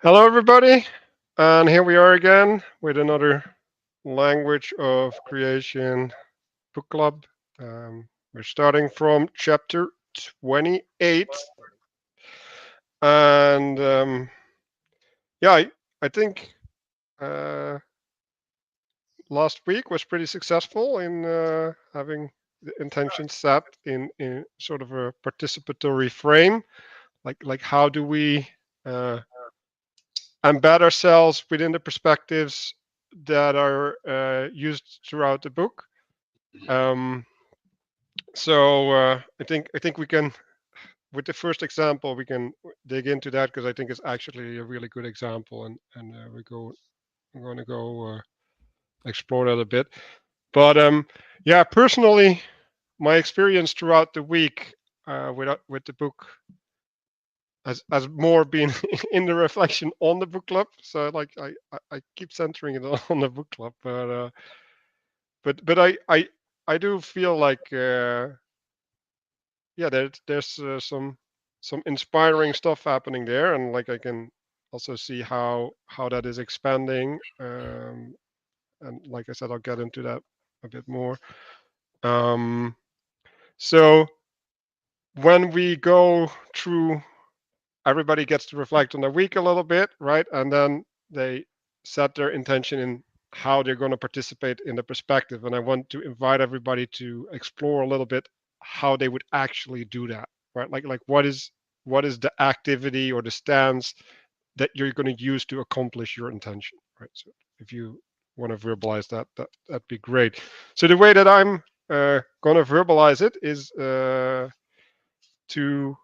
Hello, everybody, and here we are again with another language of creation book club. We're starting from chapter 28, and yeah, I think uh, last week was pretty successful in having the intention set in sort of a participatory frame. Like how do we uh, embed ourselves within the perspectives that are used throughout the book. Um, so I think we can, with the first example, we can dig into that because I think it's actually a really good example, and we're going to go explore that a bit. But yeah, personally, my experience throughout the week with the book has more been in the reflection on the book club. So like I keep centering it on the book club, but I do feel like yeah, there's some inspiring stuff happening there, and like I can also see how that is expanding. And like I said, I'll get into that a bit more. Um, so when we go through, everybody gets to reflect on their week a little bit, right? And then they set their intention in how they're going to participate in the perspective. And I want to invite everybody to explore a little bit how they would actually do that, right? Like what is the activity or the stance that you're going to use to accomplish your intention, right? So if you want to verbalize that'd be great. So the way that I'm going to verbalize it is to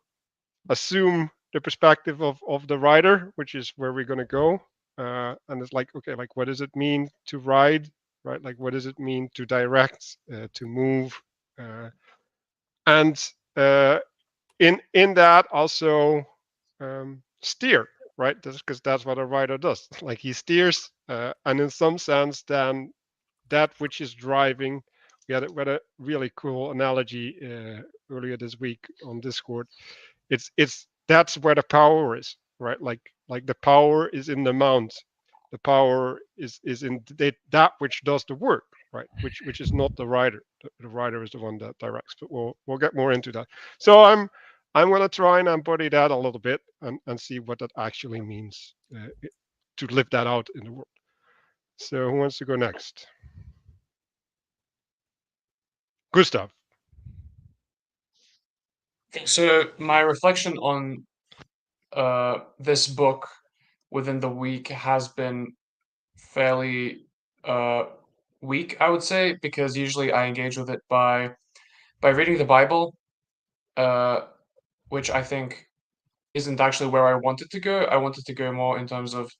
assume the perspective of the rider, which is where we're going to go. And it's like, okay, like what does it mean to ride, right? Like what does it mean to direct, to move, and uh, in that also steer, right? Because that's what a rider does. Like he steers, and in some sense, then that which is driving. We had a really cool analogy earlier this week on Discord. It's that's where the power is, right? Like the power is in the mount. The power is in that which does the work, right? Which is not the rider. The rider is the one that directs. But we'll get more into that. So I'm gonna try and embody that a little bit and see what that actually means to live that out in the world. So who wants to go next? Gustav. So my reflection on this book within the week has been fairly uh, weak, I would say, because usually I engage with it by reading the Bible, uh, which I think isn't actually where I wanted to go. I wanted to go more in terms of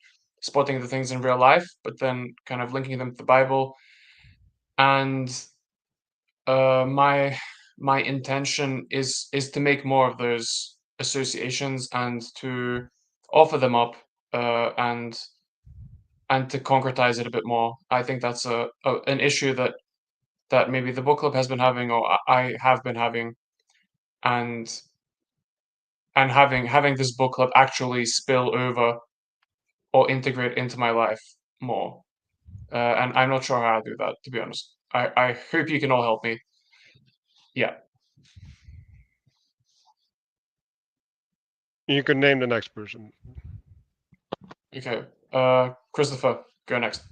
spotting the things in real life, but then kind of linking them to the Bible. And my intention is to make more of those associations and to offer them up and to concretize it a bit more. I think that's an issue that maybe the book club has been having or I have been having, and having this book club actually spill over or integrate into my life more. And I'm not sure how to do that, to be honest. I hope you can all help me. Yeah. You can name the next person. Okay. Christopher, go next.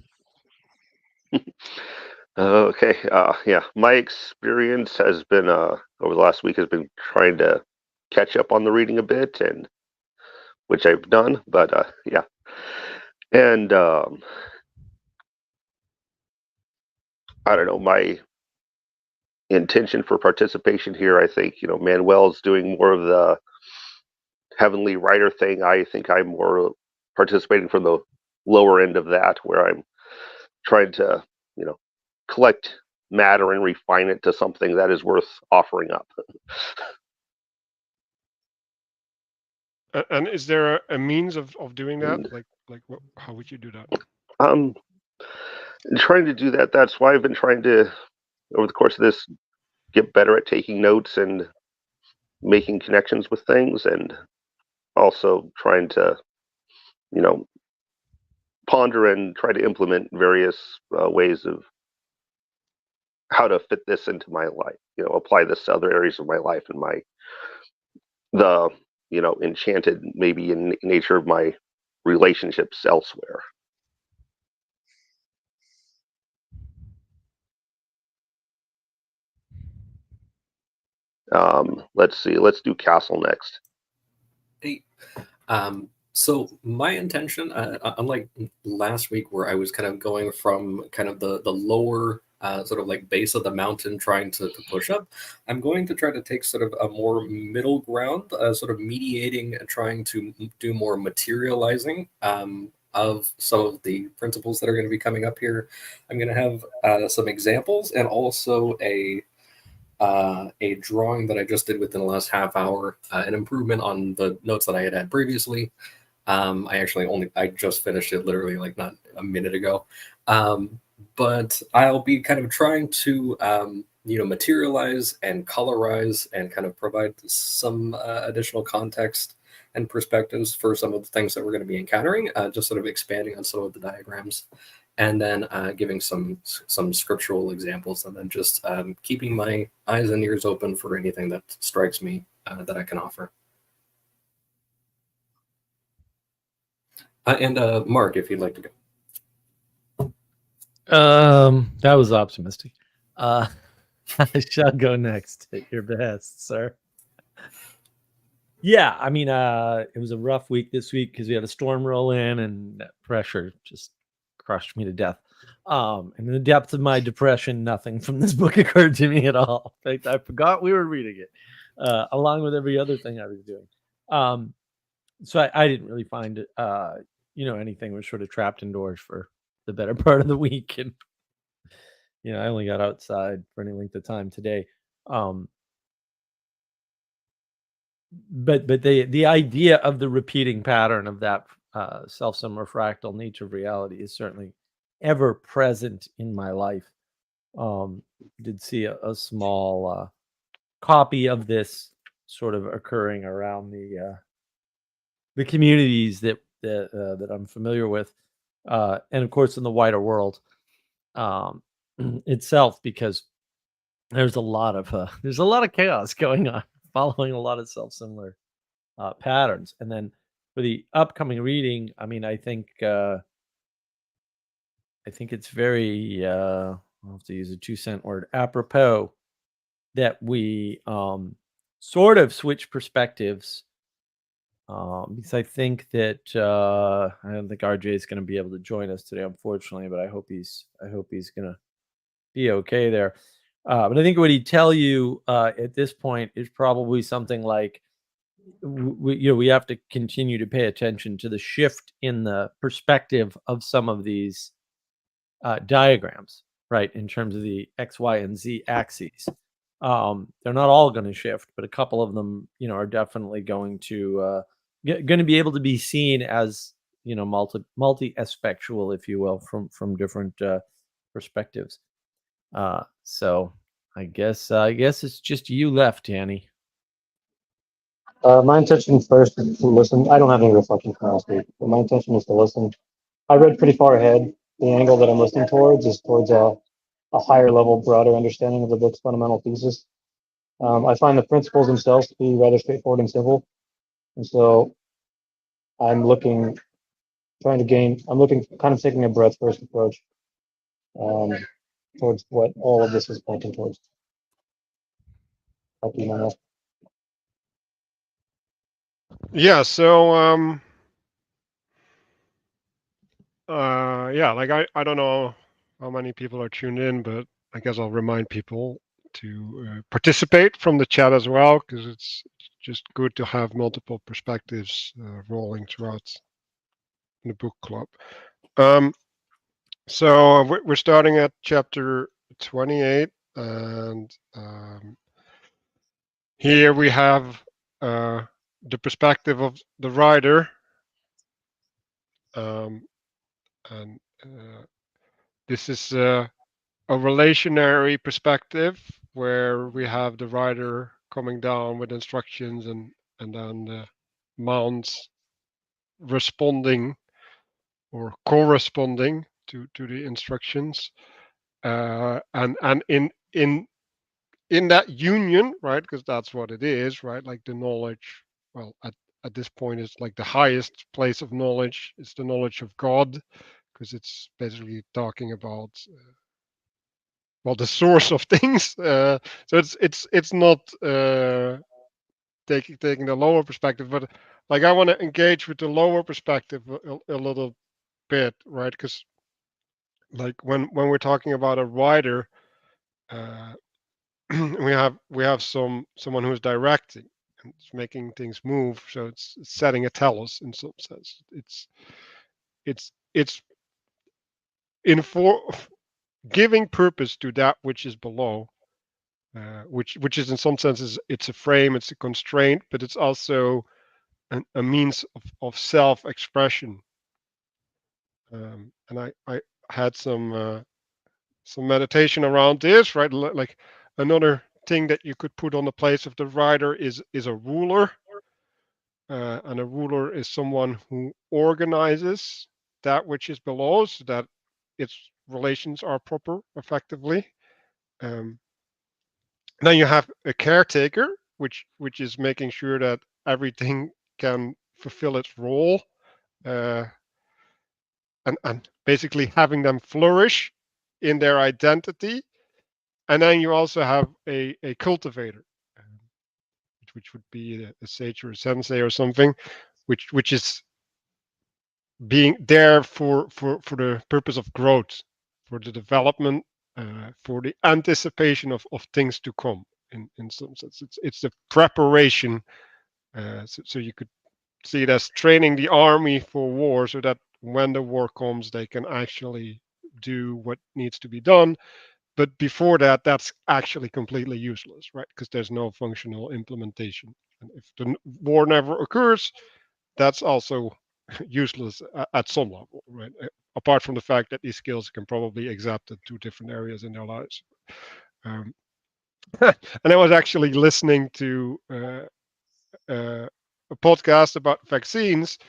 Okay, yeah, my experience has been over the last week has been trying to catch up on the reading a bit, and which I've done, but yeah, and I don't know, my intention for participation here. I think Manuel's doing more of the heavenly writer thing. I think I'm more participating from the lower end of that, where I'm trying to you know collect matter and refine it to something that is worth offering up. And is there a means of doing that? And Like what, how would you do that? um, trying to do that. That's why I've been trying to, over the course of this, get better at taking notes and making connections with things, and also trying to ponder and try to implement various ways of how to fit this into my life, apply this to other areas of my life and the enchanted maybe in nature of my relationships elsewhere. Let's see. Let's do Castle next. Hey, so my intention, unlike last week where I was kind of going from kind of the lower sort of like base of the mountain trying to push up, I'm going to try to take sort of a more middle ground, sort of mediating and trying to do more materializing of some of the principles that are going to be coming up here. I'm going to have some examples and also a drawing that I just did within the last half hour, an improvement on the notes that I had previously. I just finished it literally like not a minute ago. But I'll be kind of trying to, materialize and colorize and kind of provide some additional context and perspectives for some of the things that we're going to be encountering, just sort of expanding on some of the diagrams. And then giving some scriptural examples, and then just keeping my eyes and ears open for anything that strikes me that I can offer. And Mark, if you'd like to go. That was optimistic. I shall go next at your behest, sir. Yeah, I mean, it was a rough week this week because we had a storm roll in, and that pressure just crushed me to death. And in the depths of my depression, nothing from this book occurred to me at all. In fact, I forgot we were reading it, along with every other thing I was doing. So I didn't really find it, anything. Was sort of trapped indoors for the better part of the week, and I only got outside for any length of time today. But the idea of the repeating pattern of that self-similar fractal nature of reality is certainly ever present in my life. Did see a small copy of this sort of occurring around the communities that I'm familiar with, and of course in the wider world itself, because there's a lot of chaos going on, following a lot of self-similar patterns. And then for the upcoming reading, I mean, I think it's very I'll have to use a 2-cent word, apropos, that we sort of switch perspectives, because I think that I don't think RJ is going to be able to join us today, unfortunately, but I hope he's going to be okay there. But I think what he'd tell you at this point is probably something like, we have to continue to pay attention to the shift in the perspective of some of these diagrams, right? In terms of the X, Y, and Z axes. They're not all going to shift, but a couple of them, are definitely going to be able to be seen as, multi-aspectual, if you will, from different perspectives. So I guess it's just you left, Danny. My intention first is to listen. I don't have any reflection from last week, but my intention is to listen. I read pretty far ahead. The angle that I'm listening towards is towards a higher level, broader understanding of the book's fundamental thesis. I find the principles themselves to be rather straightforward and simple. And so I'm looking, kind of taking a breadth first approach towards what all of this is pointing towards. Yeah, so like I don't know how many people are tuned in, but I guess I'll remind people to participate from the chat as well, because it's just good to have multiple perspectives rolling throughout the book club. So we're starting at chapter 28, and here we have the perspective of the writer, and this is a relationary perspective where we have the writer coming down with instructions, and then the mounts responding or corresponding to the instructions, and in that union, right? Because that's what it is, right? Like the knowledge. Well, at this point, it's like the highest place of knowledge is the knowledge of God, because it's basically talking about well, the source of things. So it's not taking the lower perspective, but like I want to engage with the lower perspective a little bit, right? Because like when we're talking about a writer, we have someone who's directing and it's making things move. So it's setting a telos in some sense. It's in for giving purpose to that which is below, which is in some senses it's a frame, it's a constraint, but it's also a means of self-expression. And I had some meditation around this, right? Like another thing that you could put on the place of the writer is a ruler, and a ruler is someone who organizes that which is below, so that its relations are proper, effectively. Then you have a caretaker, which is making sure that everything can fulfill its role, uh, and basically having them flourish in their identity. And then you also have a cultivator, which would be a sage or a sensei or something, which is being there for the purpose of growth, for the development, for the anticipation of things to come. In some sense, it's the preparation. So you could see it as training the army for war, so that when the war comes, they can actually do what needs to be done. But before that, that's actually completely useless, right? Because there's no functional implementation. And if the war never occurs, that's also useless at some level, right? Apart from the fact that these skills can probably adapt to different areas in their lives. Um, and I was actually listening to a podcast about vaccines,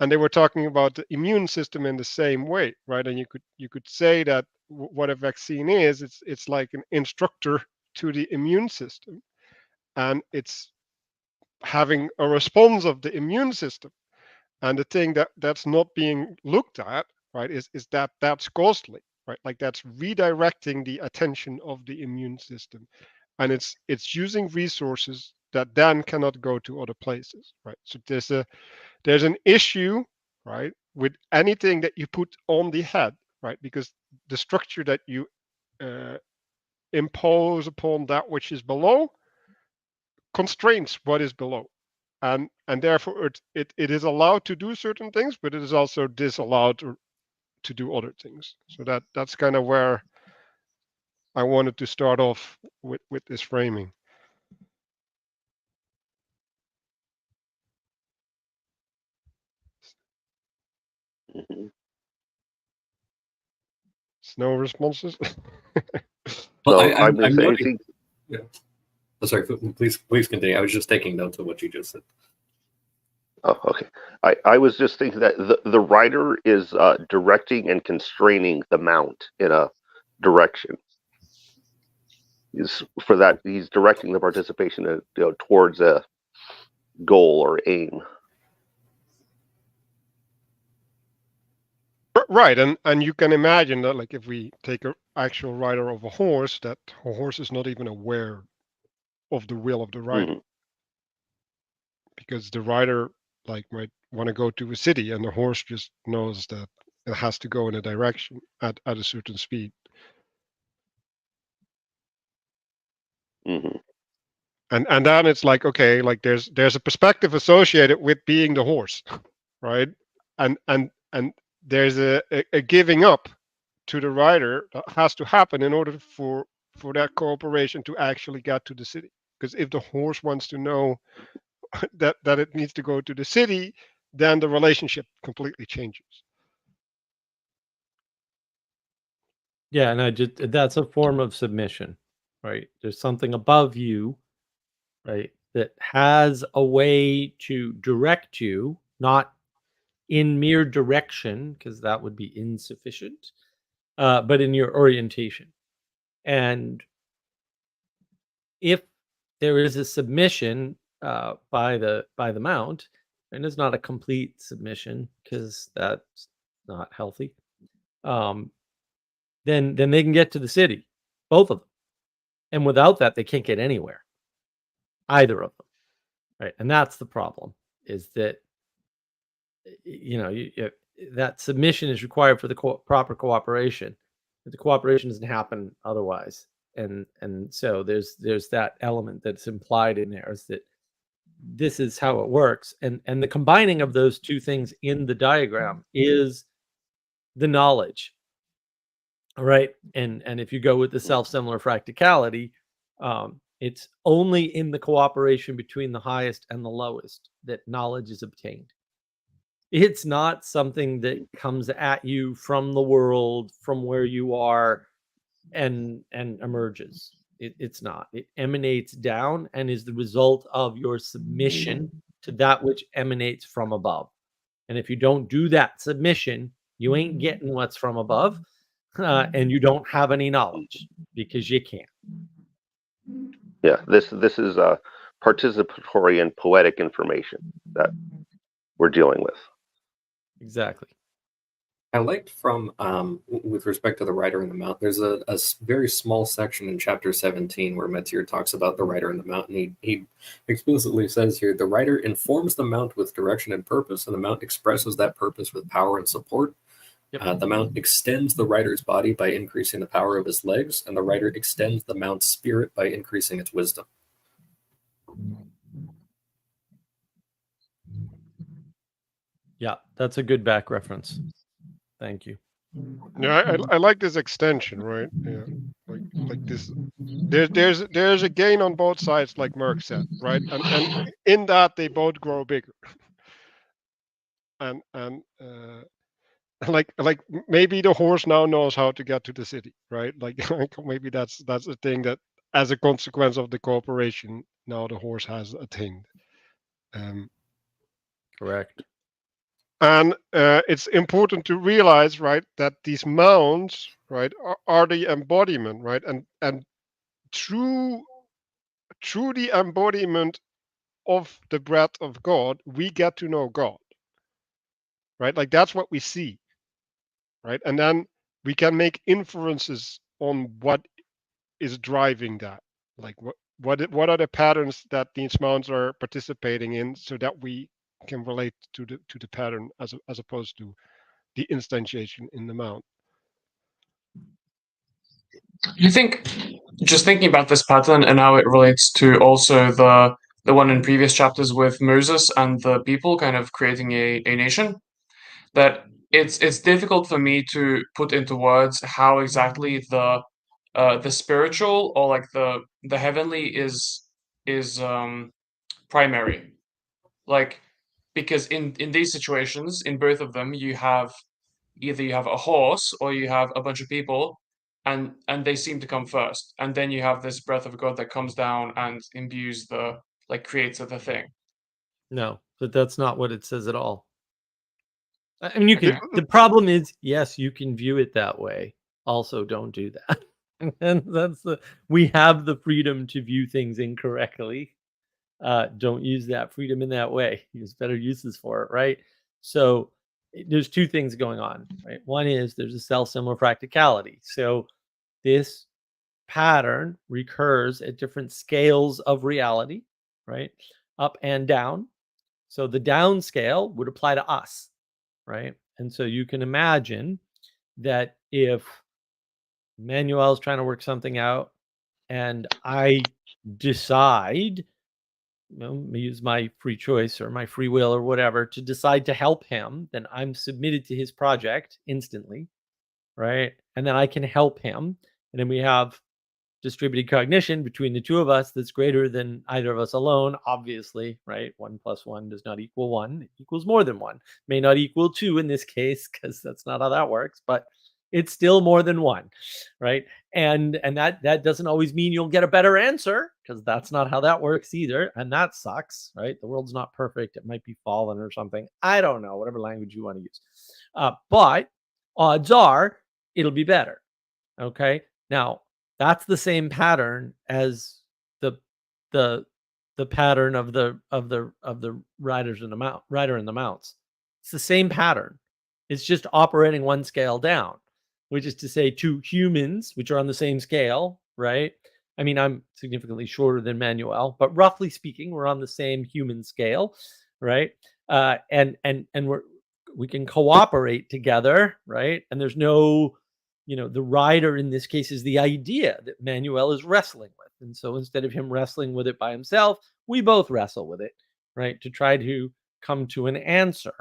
and they were talking about the immune system in the same way, right? And you could say that what a vaccine is, it's like an instructor to the immune system, and it's having a response of the immune system. And the thing that's not being looked at, right, is that that's costly, right? Like that's redirecting the attention of the immune system, and it's using resources that then cannot go to other places, right? So there's an issue, right, with anything that you put on the head, right? Because the structure that you uh, impose upon that which is below constrains what is below, and therefore it is allowed to do certain things, but it is also disallowed to do other things. So that's kind of where I wanted to start off with this framing. Mhm. No responses. Well, No, I'm I'm saying noting. Yeah. Oh, sorry, please continue. I was just taking notes of what you just said. Oh, okay. I was just thinking that the writer is directing and constraining the mount in a direction. He's directing the participation towards a goal or aim. Right, and you can imagine that, like, if we take an actual rider of a horse, that a horse is not even aware of the will of the rider, Mhm. because the rider, like, might want to go to a city, and the horse just knows that it has to go in a direction at a certain speed. Mhm. And then it's like, okay, like there's a perspective associated with being the horse, right? And there's a giving up to the rider that has to happen in order for that cooperation to actually get to the city. Because if the horse wants to know that it needs to go to the city, then the relationship completely changes. Yeah, and that's a form of submission, right? There's something above you, right, that has a way to direct you, not in mere direction, because that would be insufficient, but in your orientation. And if there is a submission by the mount, and it's not a complete submission because that's not healthy, then they can get to the city, both of them. And without that, they can't get anywhere, either of them, right? And that's the problem, is that that submission is required for the proper cooperation, but the cooperation doesn't happen otherwise. And so there's that element that's implied in there, is that this is how it works. And the combining of those two things in the diagram is the knowledge. All right. And if you go with the self-similar fracticality, it's only in the cooperation between the highest and the lowest that knowledge is obtained. It's not something that comes at you from the world, from where you are, and emerges. It's not. It emanates down and is the result of your submission to that which emanates from above. And if you don't do that submission, you ain't getting what's from above, and you don't have any knowledge because you can't. Yeah, this is participatory and poetic information that we're dealing with. Exactly. I liked from, with respect to the rider in the mount, there's a very small section in chapter 17 where Matthieu talks about the rider in the mount, and he explicitly says here, the rider informs the mount with direction and purpose, and the mount expresses that purpose with power and support. Yep. The mount extends the rider's body by increasing the power of his legs, and the rider extends the mount's spirit by increasing its wisdom. Yeah, that's a good back reference. Thank you. Yeah, I like this extension, right? Yeah, like this. There's a gain on both sides, like Merck said, right? And in that they both grow bigger. And like maybe the horse now knows how to get to the city, right? Like maybe that's a thing that, as a consequence of the cooperation, now the horse has attained. Correct. And it's important to realize, right, that these mounts, right, are the embodiment, right, and through the embodiment of the breath of God, we get to know God, right? Like that's what we see, right? And then we can make inferences on what is driving that, like what are the patterns that these mounts are participating in, so that we can relate to the pattern as opposed to the instantiation in the mount. You think, just thinking about this pattern and how it relates to also the one in previous chapters with Moses and the people kind of creating a nation, that it's difficult for me to put into words how exactly the spiritual, or like the heavenly is primary. Like, because in these situations, in both of them, you have a horse or you have a bunch of people, and they seem to come first, and then you have this breath of God that comes down and imbues creates the thing. No, but that's not what it says at all. I mean, you can. The problem is, yes, you can view it that way. Also, don't do that. And we have the freedom to view things incorrectly. Don't use that freedom in that way. Use better uses for it, right? So there's two things going on, right? One is there's a self-similar practicality. So this pattern recurs at different scales of reality, right? Up and down. So the down scale would apply to us, right? And so you can imagine that if Manuel's trying to work something out and I decide, use my free choice or my free will or whatever to decide to help him, then I'm submitted to his project instantly, right? And then I can help him. And then we have distributed cognition between the two of us that's greater than either of us alone, obviously, right? 1 + 1 does not equal 1. It equals more than 1. May not equal 2 in this case, because that's not how that works, but It's still more than one, right? And that doesn't always mean you'll get a better answer, because that's not how that works either, and that sucks, right? The world's not perfect. It might be fallen or something. I don't know, whatever language you want to use. But odds are it'll be better. Okay. Now that's the same pattern as the pattern of the riders in the rider and the mounts. It's the same pattern. It's just operating one scale down, which is to say, two humans, which are on the same scale, right? I mean, I'm significantly shorter than Manuel, but roughly speaking, we're on the same human scale, right? And we can cooperate together, right? And there's no, the rider in this case is the idea that Manuel is wrestling with. And so instead of him wrestling with it by himself, we both wrestle with it, right? To try to come to an answer,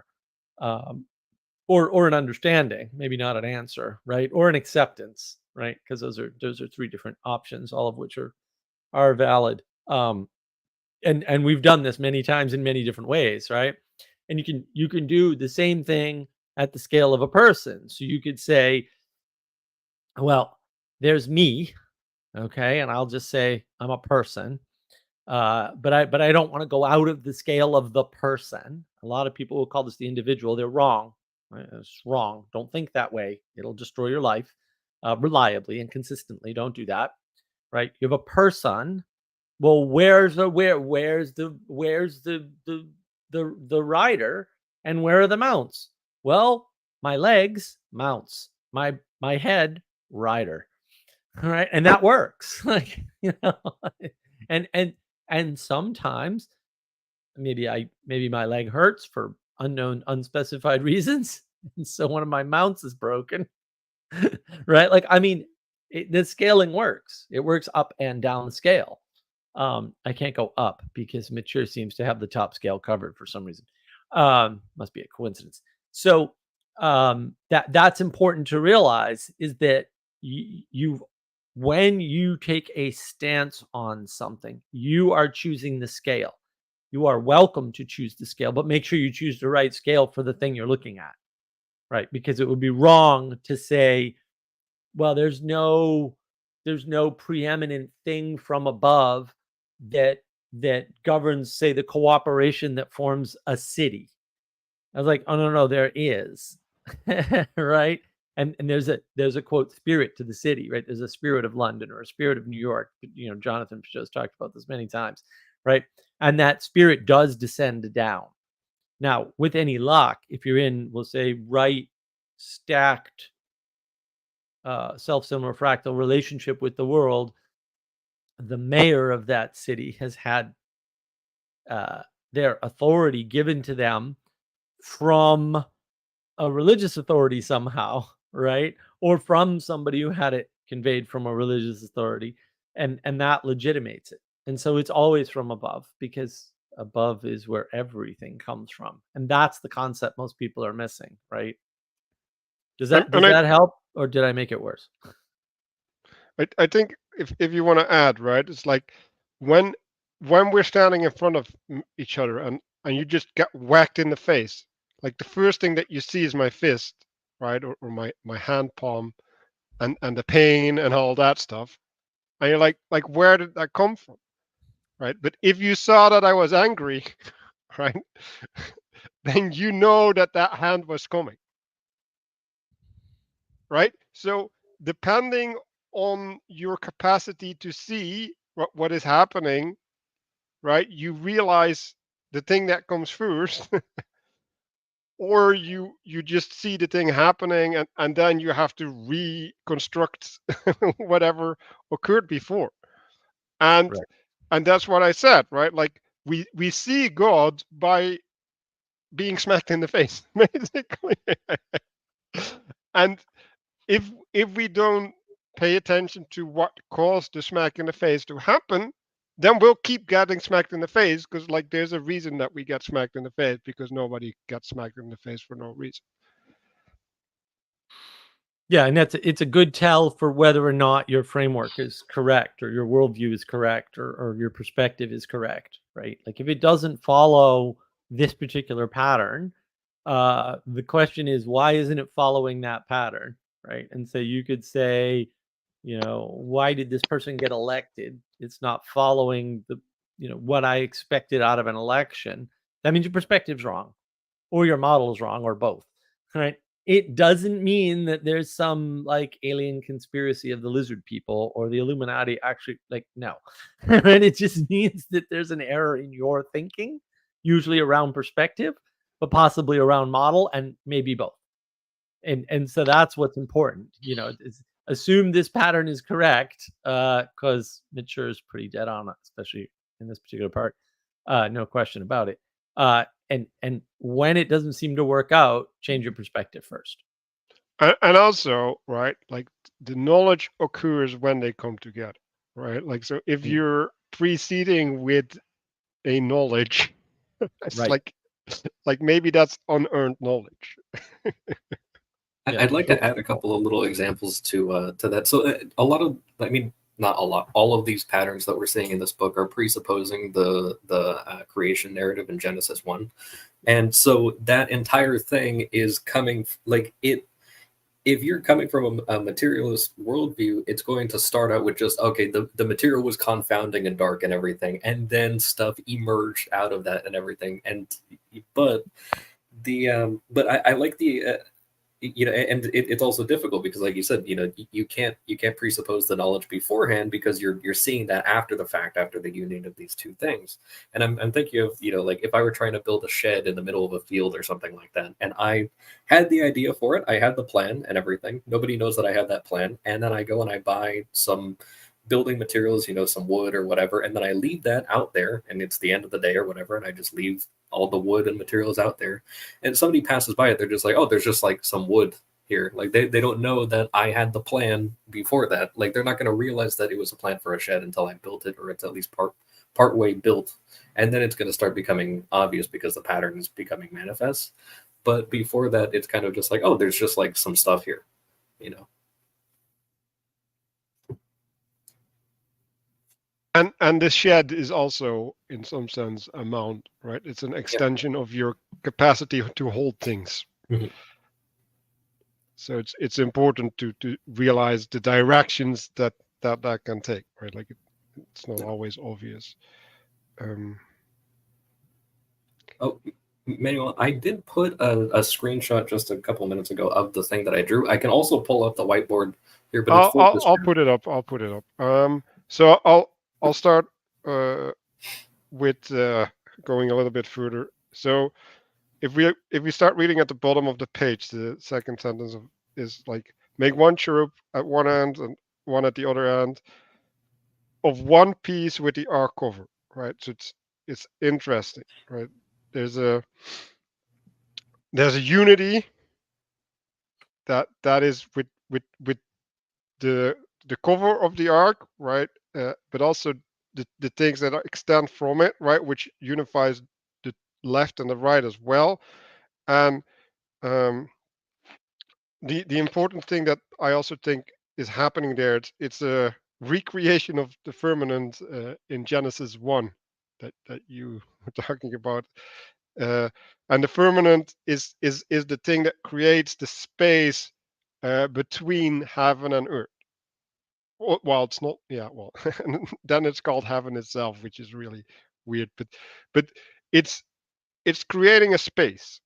or an understanding, maybe not an answer, right? Or an acceptance, right? Because those are three different options, all of which are valid. And we've done this many times in many different ways, right? And you can do the same thing at the scale of a person. So you could say, well, there's me, okay, and I'll just say I'm a person, but I don't want to go out of the scale of the person. A lot of people will call this the individual. They're wrong. Right? It's wrong. Don't think that way. It'll destroy your life reliably and consistently. Don't do that. Right? You have a person. Well, where's the rider, and where are the mounts? Well, my legs, mounts. My head, rider. All right, and that works. Like, and sometimes maybe my leg hurts for unknown, unspecified reasons, and so one of my mounts is broken. Right? Like, I mean, the scaling works. It works up and down the scale. I can't go up because Matthieu seems to have the top scale covered for some reason. Must be a coincidence. So that's important to realize, is that when you take a stance on something, you are choosing the scale. You are welcome to choose the scale, but make sure you choose the right scale for the thing you're looking at, right? Because it would be wrong to say, well, there's no preeminent thing from above that governs, say, the cooperation that forms a city. I was like, oh no, there is. Right? And there's a quote, spirit to the city, right? There's a spirit of London or a spirit of New York. Jonathan Pageau talked about this many times, right? And that spirit does descend down. Now, with any luck, if you're in, we'll say, right stacked self-similar fractal relationship with the world, the mayor of that city has had their authority given to them from a religious authority somehow, right? Or from somebody who had it conveyed from a religious authority, and that legitimates it. And so it's always from above, because above is where everything comes from. And that's the concept most people are missing, right? Does that help, or did I make it worse? I think if you want to add, right, it's like when we're standing in front of each other and you just get whacked in the face, like the first thing that you see is my fist, right, or my hand palm, and the pain and all that stuff, and you're like where did that come from, right? But if you saw that I was angry, right, then you know that hand was coming, right? So depending on your capacity to see what is happening, right, you realize the thing that comes first, or you just see the thing happening, and then you have to reconstruct whatever occurred before. And Right. and that's what I said, right? Like we see God by being smacked in the face, basically. And if we don't pay attention to what caused the smack in the face to happen, then we'll keep getting smacked in the face, because like there's a reason that we get smacked in the face, because nobody gets smacked in the face for no reason. Yeah, and it's a good tell for whether or not your framework is correct, or your worldview is correct, or your perspective is correct, right? Like if it doesn't follow this particular pattern, the question is, why isn't it following that pattern? right? And so you could say, why did this person get elected? It's not following the, what I expected out of an election. That means your perspective's wrong, or your model is wrong, or both, right? It doesn't mean that there's some like alien conspiracy of the lizard people or the Illuminati. Actually, like, no, right? It just means that there's an error in your thinking, usually around perspective, but possibly around model, and maybe both. And so that's what's important. Assume this pattern is correct, because Mitchell is pretty dead on it, especially in this particular part. No question about it. And when it doesn't seem to work out, change your perspective first. And also, right, like the knowledge occurs when they come together, right? Like, so if you're preceding with a knowledge, it's Right. like maybe that's unearned knowledge. I'd like to add a couple of little examples to that. So a lot of, I mean, not a lot, all of these patterns that we're seeing in this book are presupposing the creation narrative in Genesis 1. And so that entire thing is coming, like, if you're coming from a materialist worldview, it's going to start out with just, okay, the material was confounding and dark and everything, and then stuff emerged out of that and everything. But I like the and it's also difficult because, like you said, you can't presuppose the knowledge beforehand, because you're seeing that after the fact, after the union of these two things. And I'm thinking of, like, if I were trying to build a shed in the middle of a field or something like that, and I had the idea for it, I had the plan and everything, nobody knows that I had that plan, and then I go and I buy some building materials, some wood or whatever, and then I leave that out there, and it's the end of the day or whatever, and I just leave all the wood and materials out there, and somebody passes by it, they're just like, oh, there's just like some wood here. Like, they don't know that I had the plan before that. Like, they're not going to realize that it was a plan for a shed until I built it, or it's at least part way built, and then it's going to start becoming obvious because the pattern is becoming manifest. But before that, it's kind of just like, oh, there's just like some stuff here, And the shed is also, in some sense, a mount, right? It's an extension of your capacity to hold things. Mhm. So it's important to realize the directions that can take, right? Like, it's not always obvious. Oh, Manuel, I did put a screenshot just a couple minutes ago of the thing that I drew. I can also pull up the whiteboard here, but it's I'll put it up. So I'll start with going a little bit further. So if we start reading at the bottom of the page, the second sentence is like, make one cherub at one end and one at the other end of one piece with the ark cover, right? So it's interesting, right? There's a unity that is with the cover of the ark, right? But also the things that extend from it, right, which unifies the left and the right as well. And the important thing that I also think is happening there, it's a recreation of the firmament in Genesis 1 that you were talking about. And the firmament is the thing that creates the space between heaven and earth. Well, it's not. Yeah, well, then it's called heaven itself, which is really weird. But it's creating a space,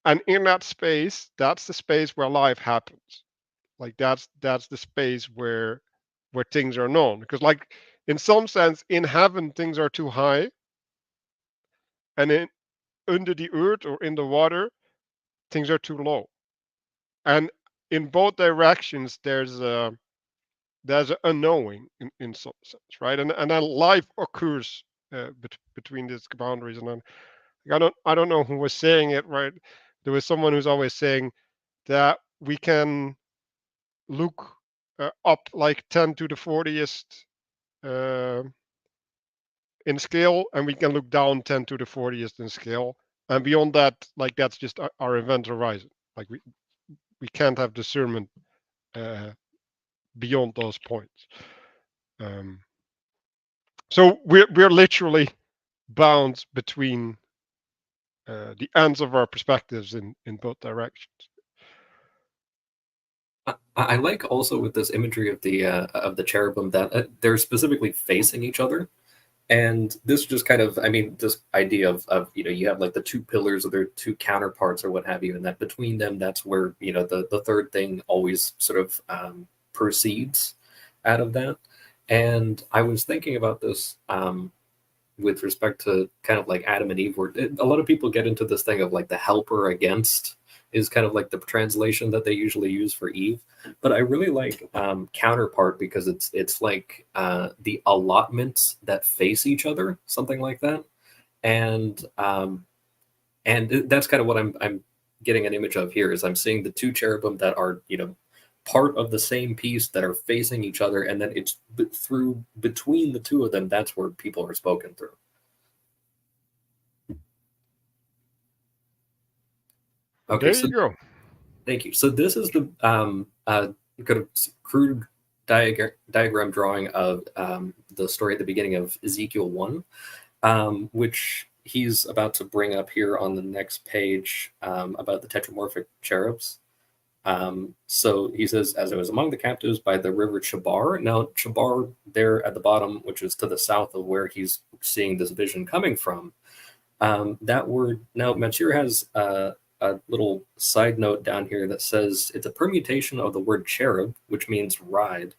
and in that space, that's the space where life happens. Like, that's the space where things are known. Because, like, in some sense, in heaven things are too high, and under the earth or in the water things are too low. And in both directions, there's an unknowing in some sense, right? And then life occurs between these boundaries. And then I don't know who was saying it, right? There was someone who's always saying that we can look up like 10 to the 40th in scale, and we can look down 10 to the 40th in scale, and beyond that, like, that's just our event horizon. Like, we can't have discernment beyond those points. So we're literally bound between the ends of our perspectives in both directions. I like also with this imagery of the cherubim that they're specifically facing each other. And this just kind of, I mean, this idea of you have like the two pillars or their two counterparts or what have you, and that between them, that's where, the third thing always sort of proceeds out of that. And I was thinking about this with respect to kind of like Adam and Eve, where a lot of people get into this thing of like the helper against is kind of like the translation that they usually use for Eve. But I really like counterpart because it's like the allotments that face each other, something like that, and that's kind of what I'm getting an image of here. Is I'm seeing the two cherubim that are part of the same piece that are facing each other, and then it's through between the two of them that's where people are spoken through. Okay, there you go. Thank you. So this is the kind of crude diagram drawing of the story at the beginning of Ezekiel 1, which he's about to bring up here on the next page about the tetromorphic cherubs. So he says, as I was among the captives by the river Chabar. Now, Chabar there at the bottom, which is to the south of where he's seeing this vision coming from. That word, now Matthieu has a little side note down here that says it's a permutation of the word cherub, which means ride,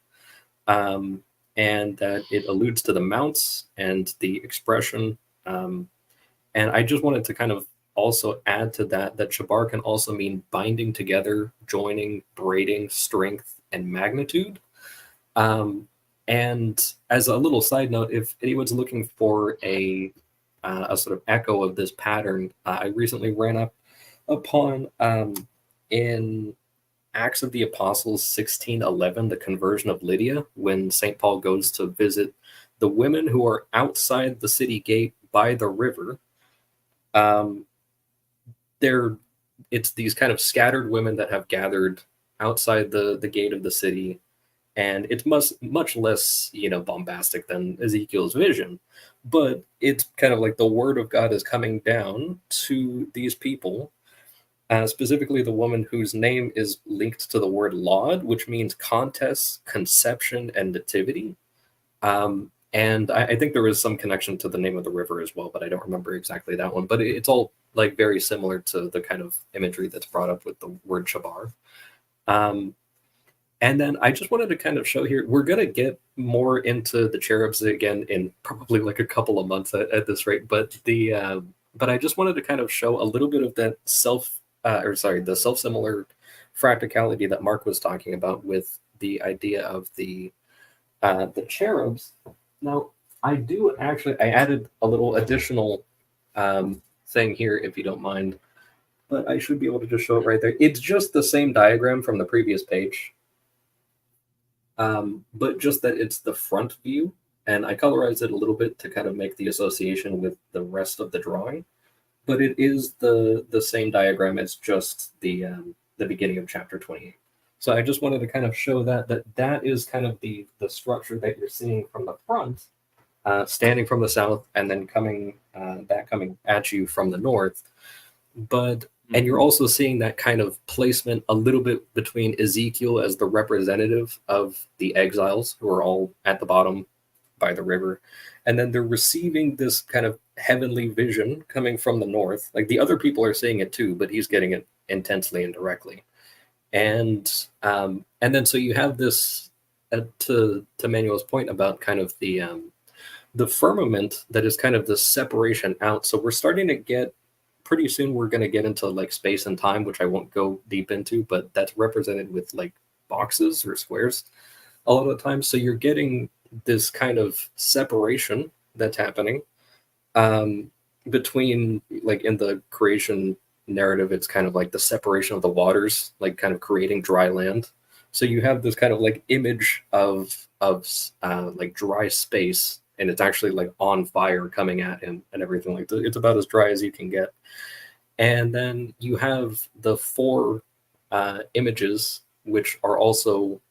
and that it alludes to the mounts and the expression. And I just wanted to kind of also add to that Chabar can also mean binding together, joining, braiding, strength, and magnitude. And as a little side note, if anyone's looking for a sort of echo of this pattern, I recently ran upon in Acts of the Apostles 16:11, the conversion of Lydia, when St. Paul goes to visit the women who are outside the city gate by the river. It's these kind of scattered women that have gathered outside the gate of the city, and it's much less bombastic than Ezekiel's vision, but it's kind of like the word of God is coming down to these people, specifically the woman whose name is linked to the word laud, which means contest, conception, and nativity. And I think there is some connection to the name of the river as well, but I don't remember exactly that one. But it's all like very similar to the kind of imagery that's brought up with the word Chabar. And then I just wanted to kind of show here, we're going to get more into the cherubs again in probably like a couple of months at this rate. But but I just wanted to kind of show a little bit of that the self-similar fractality that Mark was talking about with the idea of the cherubs. Now, I added a little additional thing here, if you don't mind, but I should be able to just show it right there. It's just the same diagram from the previous page, but just that it's the front view, and I colorized it a little bit to kind of make the association with the rest of the drawing, but it is the same diagram. It's just the beginning of chapter 28. So I just wanted to kind of show that is kind of the structure that you're seeing from the front, standing from the south, and then coming at you from the north. And you're also seeing that kind of placement a little bit between Ezekiel as the representative of the exiles who are all at the bottom by the river. And then they're receiving this kind of heavenly vision coming from the north. Like the other people are seeing it too, but he's getting it intensely and directly. And then so you have this to Manuel's point about kind of the firmament that is kind of the separation out. So we're starting to get pretty soon. We're going to get into like space and time, which I won't go deep into, but that's represented with like boxes or squares a lot of the time. So you're getting this kind of separation that's happening between, like in the creation narrative, it's kind of like the separation of the waters, like kind of creating dry land. So you have this kind of like image of like dry space, and it's actually like on fire coming at him and everything. Like it's about as dry as you can get. And then you have the four images, which are also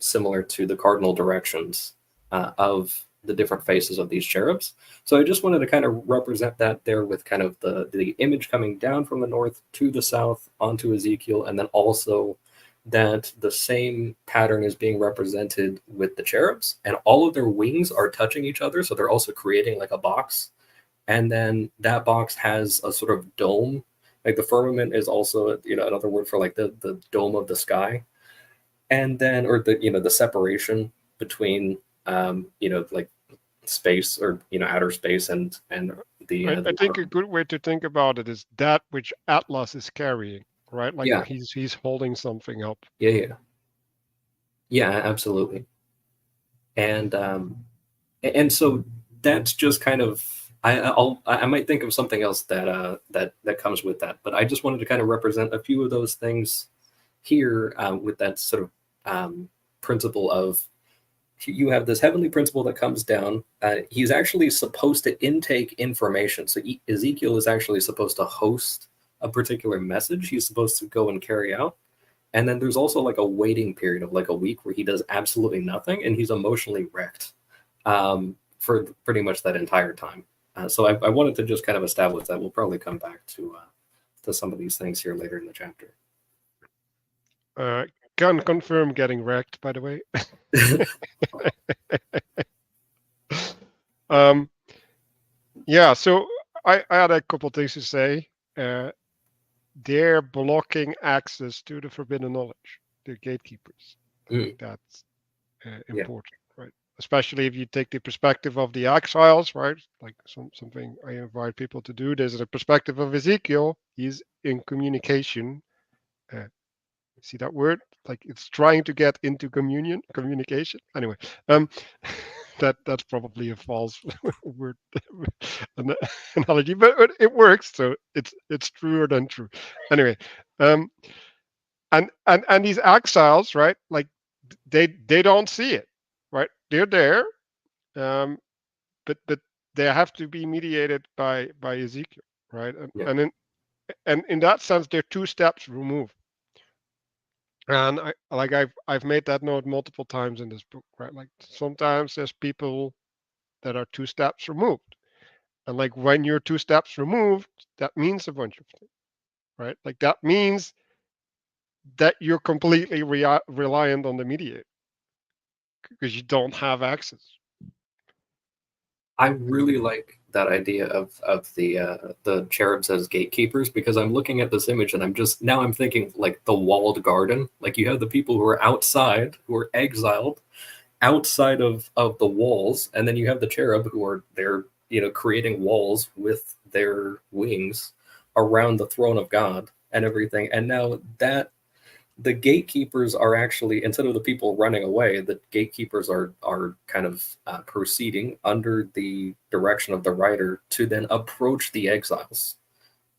similar to the cardinal directions of the different faces of these cherubs. So I just wanted to kind of represent that there with kind of the image coming down from the north to the south onto Ezekiel, and then also that the same pattern is being represented with the cherubs, and all of their wings are touching each other, so they're also creating like a box. And then that box has a sort of dome. Like the firmament is also, another word for like the dome of the sky. And then, or the separation between, like space, or outer space, and the I think a good way to think about it is that which Atlas is carrying, right? Like Yeah. he's holding something up. Yeah, absolutely. And so that's just kind of, I might think of something else that comes with that, but I just wanted to kind of represent a few of those things here, with that sort of principle of, you have this heavenly principle that comes down. He's actually supposed to intake information. So Ezekiel is actually supposed to host a particular message he's supposed to go and carry out. And then there's also like a waiting period of like a week where he does absolutely nothing, and he's emotionally wrecked for pretty much that entire time. So I wanted to just kind of establish that. We'll probably come back to some of these things here later in the chapter. Can confirm getting wrecked, by the way. Yeah, so I had a couple things to say. They're blocking access to the forbidden knowledge, the gatekeepers. I think that's important, right? Especially if you take the perspective of the exiles, right? Like something I invite people to do. There's the perspective of Ezekiel. He's in communication. See that word? Like it's trying to get into communication. Anyway, that's probably a false word analogy, but it works. So it's truer than true. Anyway, and these exiles, right? Like they don't see it, right? They're there, but they have to be mediated by Ezekiel, right? And in that sense, they're two steps removed. And I've made that note multiple times in this book, right? Like sometimes there's people that are two steps removed, and like when you're two steps removed, that means a bunch of things, right? Like that means that you're completely reliant on the mediator because you don't have access. I really like that idea of the cherubs as gatekeepers, because I'm looking at this image and I'm thinking like the walled garden. Like you have the people who are outside, who are exiled outside of the walls, and then you have the cherub who are there, creating walls with their wings around the throne of God and everything. And now that the gatekeepers are actually, instead of the people running away, the gatekeepers are kind of proceeding under the direction of the writer to then approach the exiles.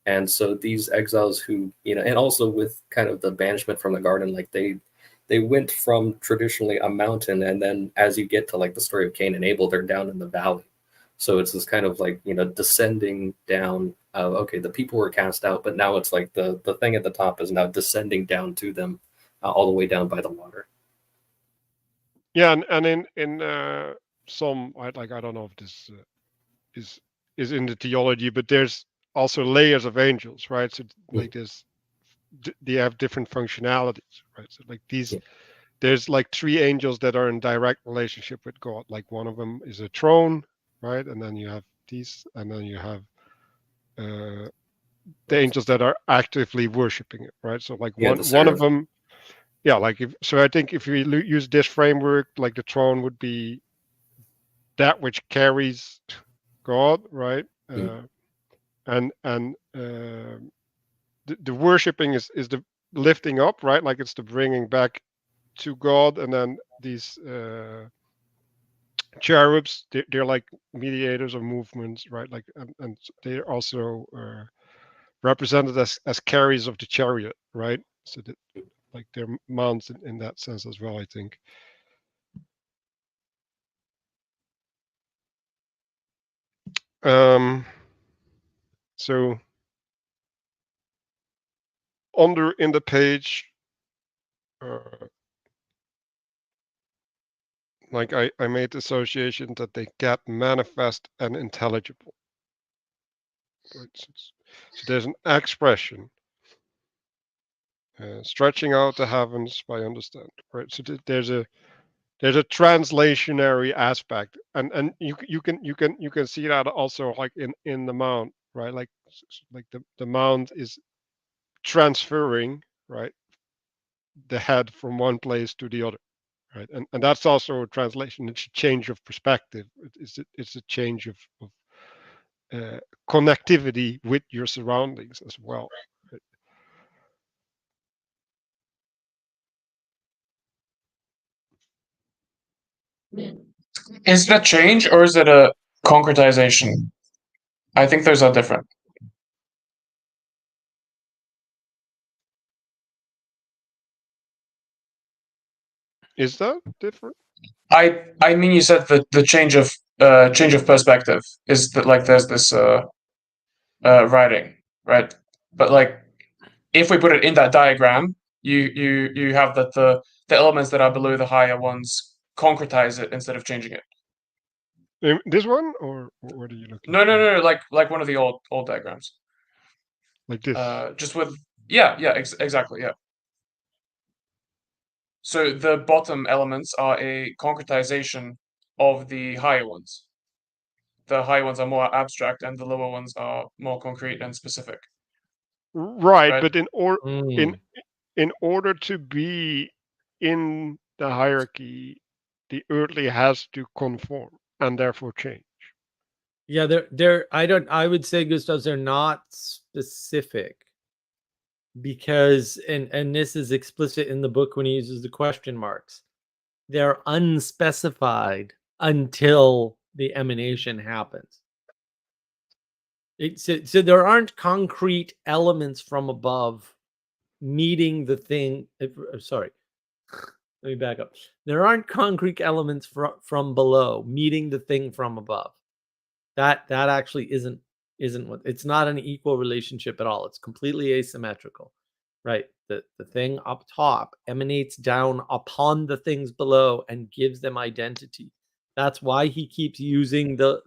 And so these exiles who, and also with kind of the banishment from the garden, like they went from traditionally a mountain, and then as you get to like the story of Cain and Abel, they're down in the valley. So it's this kind of like, descending down. Okay, the people were cast out, but now it's like the thing at the top is now descending down to them, all the way down by the water. Yeah, and in some, I don't know if this is in the theology, but there's also layers of angels, right? So like they have different functionalities, right? So like there's like three angels that are in direct relationship with God. Like one of them is a throne, right? And then you have these, and then you have the angels that are actively worshiping it, right? So like one of them, like so I think if we use this framework, like the throne would be that which carries God, right? And the worshiping is the lifting up, right? Like it's the bringing back to God, and then these cherubs, they're like mediators of movements, right? Like and they're also represented as carriers of the chariot, right? So that like they're mounts in that sense as well, I think. So under in the page, like I made the association that they get manifest and intelligible. Right? So there's an expression stretching out the heavens by understand. Right. So there's a translationary aspect, and you can see that also like in the mount, right? Like the mount is transferring, right, the head from one place to the other, right? And that's also a translation. It's a change of perspective. It's a change of connectivity with your surroundings as well. Right? Is it a change or is it a concretization? I think those are different. Is that different? I mean, you said that the change of perspective is that like there's this writing, right? But like if we put it in that diagram, you have that the elements that are below the higher ones concretize it instead of changing it. This one, or what are you looking? No, like one of the old diagrams. Like this. Just with exactly, yeah. So the bottom elements are a concretization of the higher ones. The higher ones are more abstract, and the lower ones are more concrete and specific. Right, Right. but in order to be in the hierarchy, the earthly has to conform and therefore change. Yeah, I would say, Gustav, they're not specific, because and this is explicit in the book when he uses the question marks. They're unspecified until the emanation happens. So there aren't concrete elements from above meeting the thing. Sorry, let me back up. There aren't concrete elements from below meeting the thing from above. That actually isn't what, it's not an equal relationship at all. It's completely asymmetrical, right? The thing up top emanates down upon the things below and gives them identity. That's why he keeps using the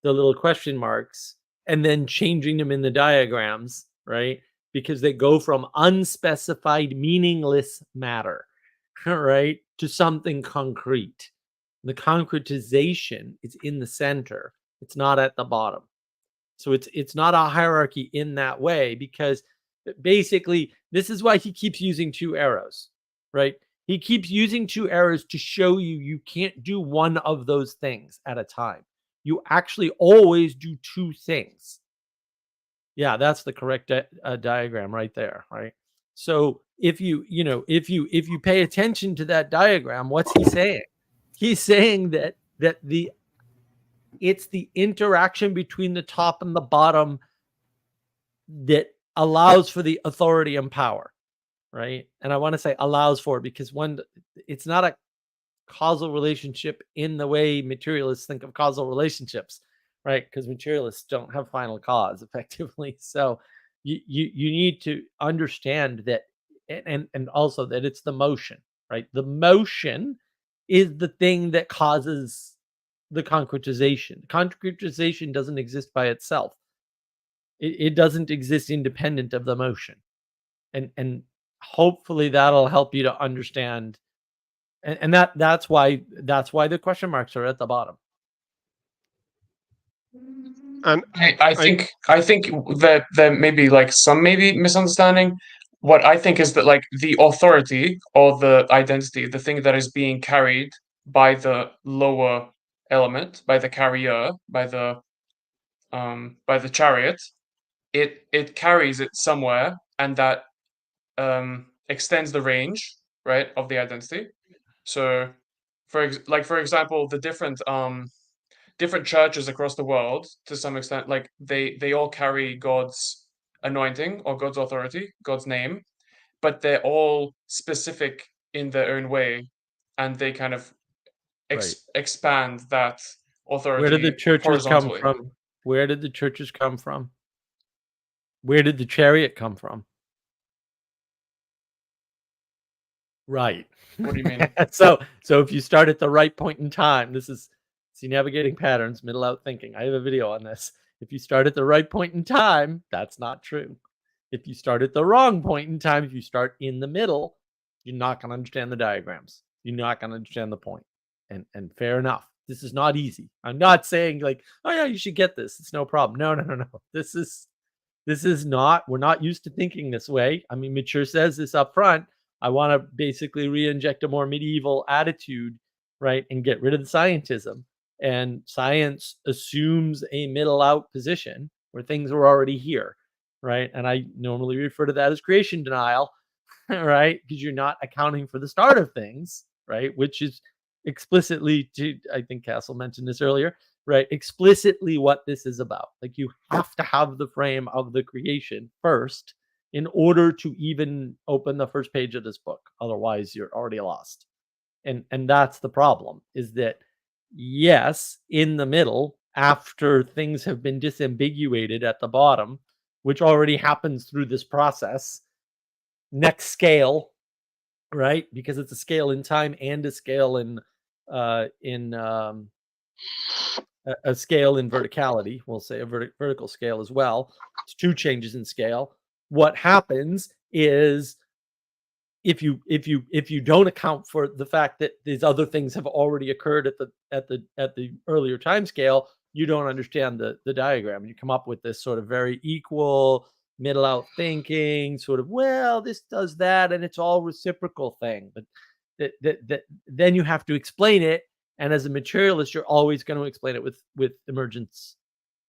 little question marks and then changing them in the diagrams, right? Because they go from unspecified, meaningless matter, right, to something concrete. The concretization is in the center. It's not at the bottom. So it's not a hierarchy in that way, because basically this is why he keeps using two arrows, right? He keeps using two arrows to show you can't do one of those things at a time. You actually always do two things. Yeah, that's the correct diagram right there, right? So if you pay attention to that diagram, what's he saying? He's saying that it's the interaction between the top and the bottom that allows for the authority and power, right? And I want to say allows for, because it's not a causal relationship in the way materialists think of causal relationships, right? Because materialists don't have final cause effectively. So you need to understand that, and also that it's the motion, right? The motion is the thing that causes the concretization. Concretization doesn't exist by itself. It doesn't exist independent of the motion. And hopefully that'll help you to understand. And that's why the question marks are at the bottom. And I think that there may be like some misunderstanding. What I think is that like the authority or the identity, the thing that is being carried by the lower element, by the carrier, by the chariot, it carries it somewhere, and that extends the range, right, of the identity. So for example, the different churches across the world, to some extent, like they all carry God's anointing or God's authority, God's name, but they're all specific in their own way, and they kind of expand that authority. Where did the churches come horizontally. from? Where did the churches come from? Where did the chariot come from? Right. What do you mean? So if you start at the right point in time, this is navigating patterns, middle out thinking. I have a video on this. If you start at the right point in time, that's not true. If you start at the wrong point in time, if you start in the middle, you're not going to understand the diagrams. You're not going to understand the point. And fair enough. This is not easy. I'm not saying like, oh yeah, you should get this. It's no problem. No. This is not, we're not used to thinking this way. I mean, Matthieu says this up front. I want to basically re-inject a more medieval attitude, right? And get rid of the scientism. And science assumes a middle out position where things are already here, right? And I normally refer to that as creation denial, right? Because you're not accounting for the start of things, right? Which is explicitly, I think Castle mentioned this earlier, right? Explicitly what this is about. Like you have to have the frame of the creation first in order to even open the first page of this book. Otherwise, you're already lost. And that's the problem, is that yes, in the middle, after things have been disambiguated at the bottom, which already happens through this process, next scale, right? Because it's a scale in time and a scale in a scale in verticality. We'll say a vertical scale as well. It's two changes in scale. What happens is if you don't account for the fact that these other things have already occurred at the earlier time scale, you don't understand the diagram. You come up with this sort of very equal, middle out thinking, sort of, well, this does that, and it's all reciprocal thing. But then you have to explain it, and as a materialist, you're always going to explain it with emergence,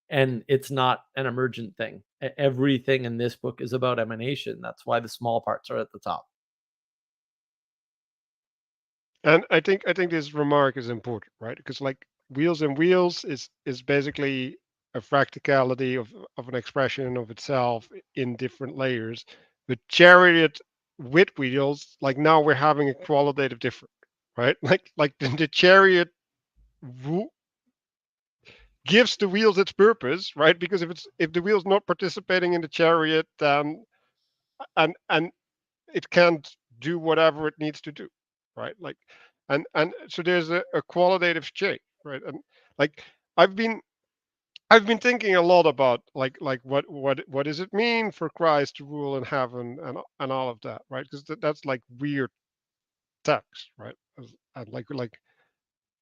and it's not an emergent thing. Everything in this book is about emanation. That's why the small parts are at the top. And I think this remark is important, right? Because like wheels and wheels is basically a practicality of an expression of itself in different layers. But chariot with wheels, like now we're having a qualitative difference, right? Like the chariot gives the wheels its purpose, right? Because if the wheel's not participating in the chariot, and it can't do whatever it needs to do, right? Like, and so there's a qualitative change, right? And like I've been thinking a lot about like what does it mean for Christ to rule in heaven and all of that, right? Because that's like weird text, right? And like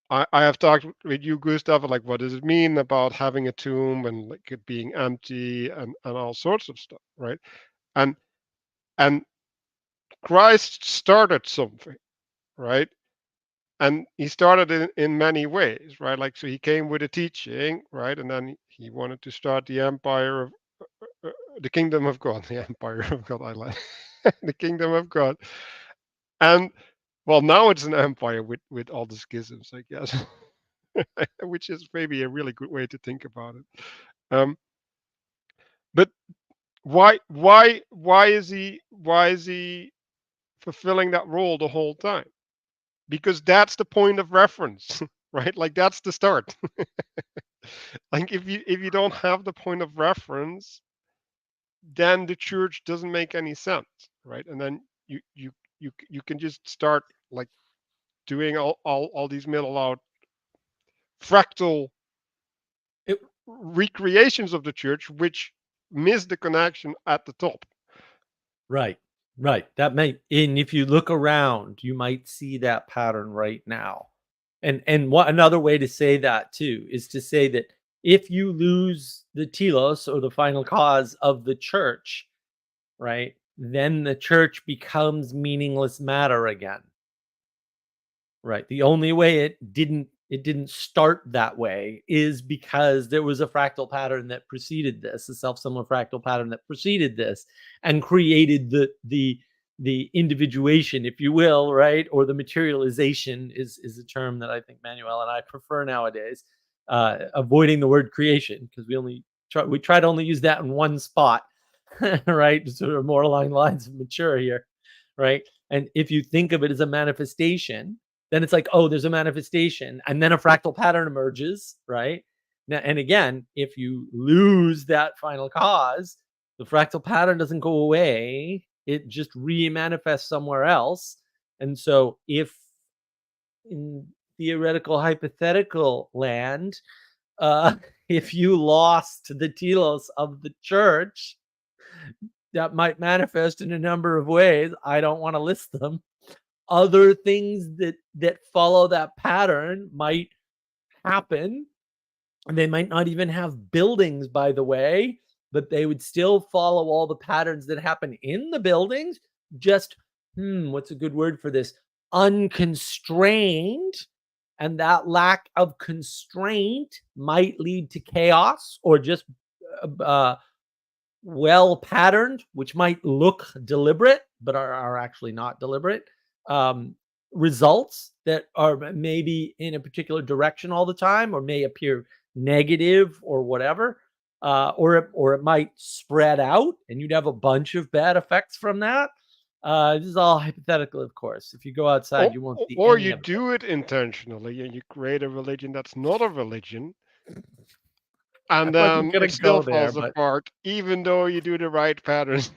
I have talked with you, Gustav, like what does it mean about having a tomb and like it being empty and all sorts of stuff, right? And and Christ started something, right? And he started in many ways, right? Like, so he came with a teaching, right? And then he wanted to start the empire of the kingdom of God, the empire of God, I like the kingdom of God. And well, now it's an empire with all the schisms, I guess, which is maybe a really good way to think about it. But why is he fulfilling that role the whole time? Because that's the point of reference, right? Like that's the start. Like if you don't have the point of reference, then the church doesn't make any sense, right? And then you can just start like doing all these middle out fractal recreations of the church, which miss the connection at the top. Right. That may, and if you look around, you might see that pattern right now. And what another way to say that too is to say that if you lose the telos or the final cause of the church, right, then the church becomes meaningless matter again. Right. The only way it didn't start that way is because there was a fractal pattern that preceded this, a self-similar fractal pattern that preceded this, and created the individuation, if you will, right? Or the materialization is a term that I think Manuel and I prefer nowadays, avoiding the word creation, because we try to only use that in one spot, right? Sort of more along the lines of mature here, right? And if you think of it as a manifestation, then it's like, oh, there's a manifestation, and then a fractal pattern emerges, right? Now, and again, if you lose that final cause, the fractal pattern doesn't go away. It just re-manifests somewhere else. And so if in theoretical, hypothetical land, if you lost the telos of the church, that might manifest in a number of ways. I don't want to list them. Other things that follow that pattern might happen. And they might not even have buildings, by the way, but they would still follow all the patterns that happen in the buildings. Just, what's a good word for this? Unconstrained. And that lack of constraint might lead to chaos, or just well patterned, which might look deliberate, but are actually not deliberate. Results that are maybe in a particular direction all the time, or may appear negative or whatever, or it might spread out, and you'd have a bunch of bad effects from that. This is all hypothetical, of course. If you go outside, you won't see or any you of it. do it intentionally, and you create a religion that's not a religion, and I wasn't then gonna it still go there, falls but apart, even though you do the right patterns.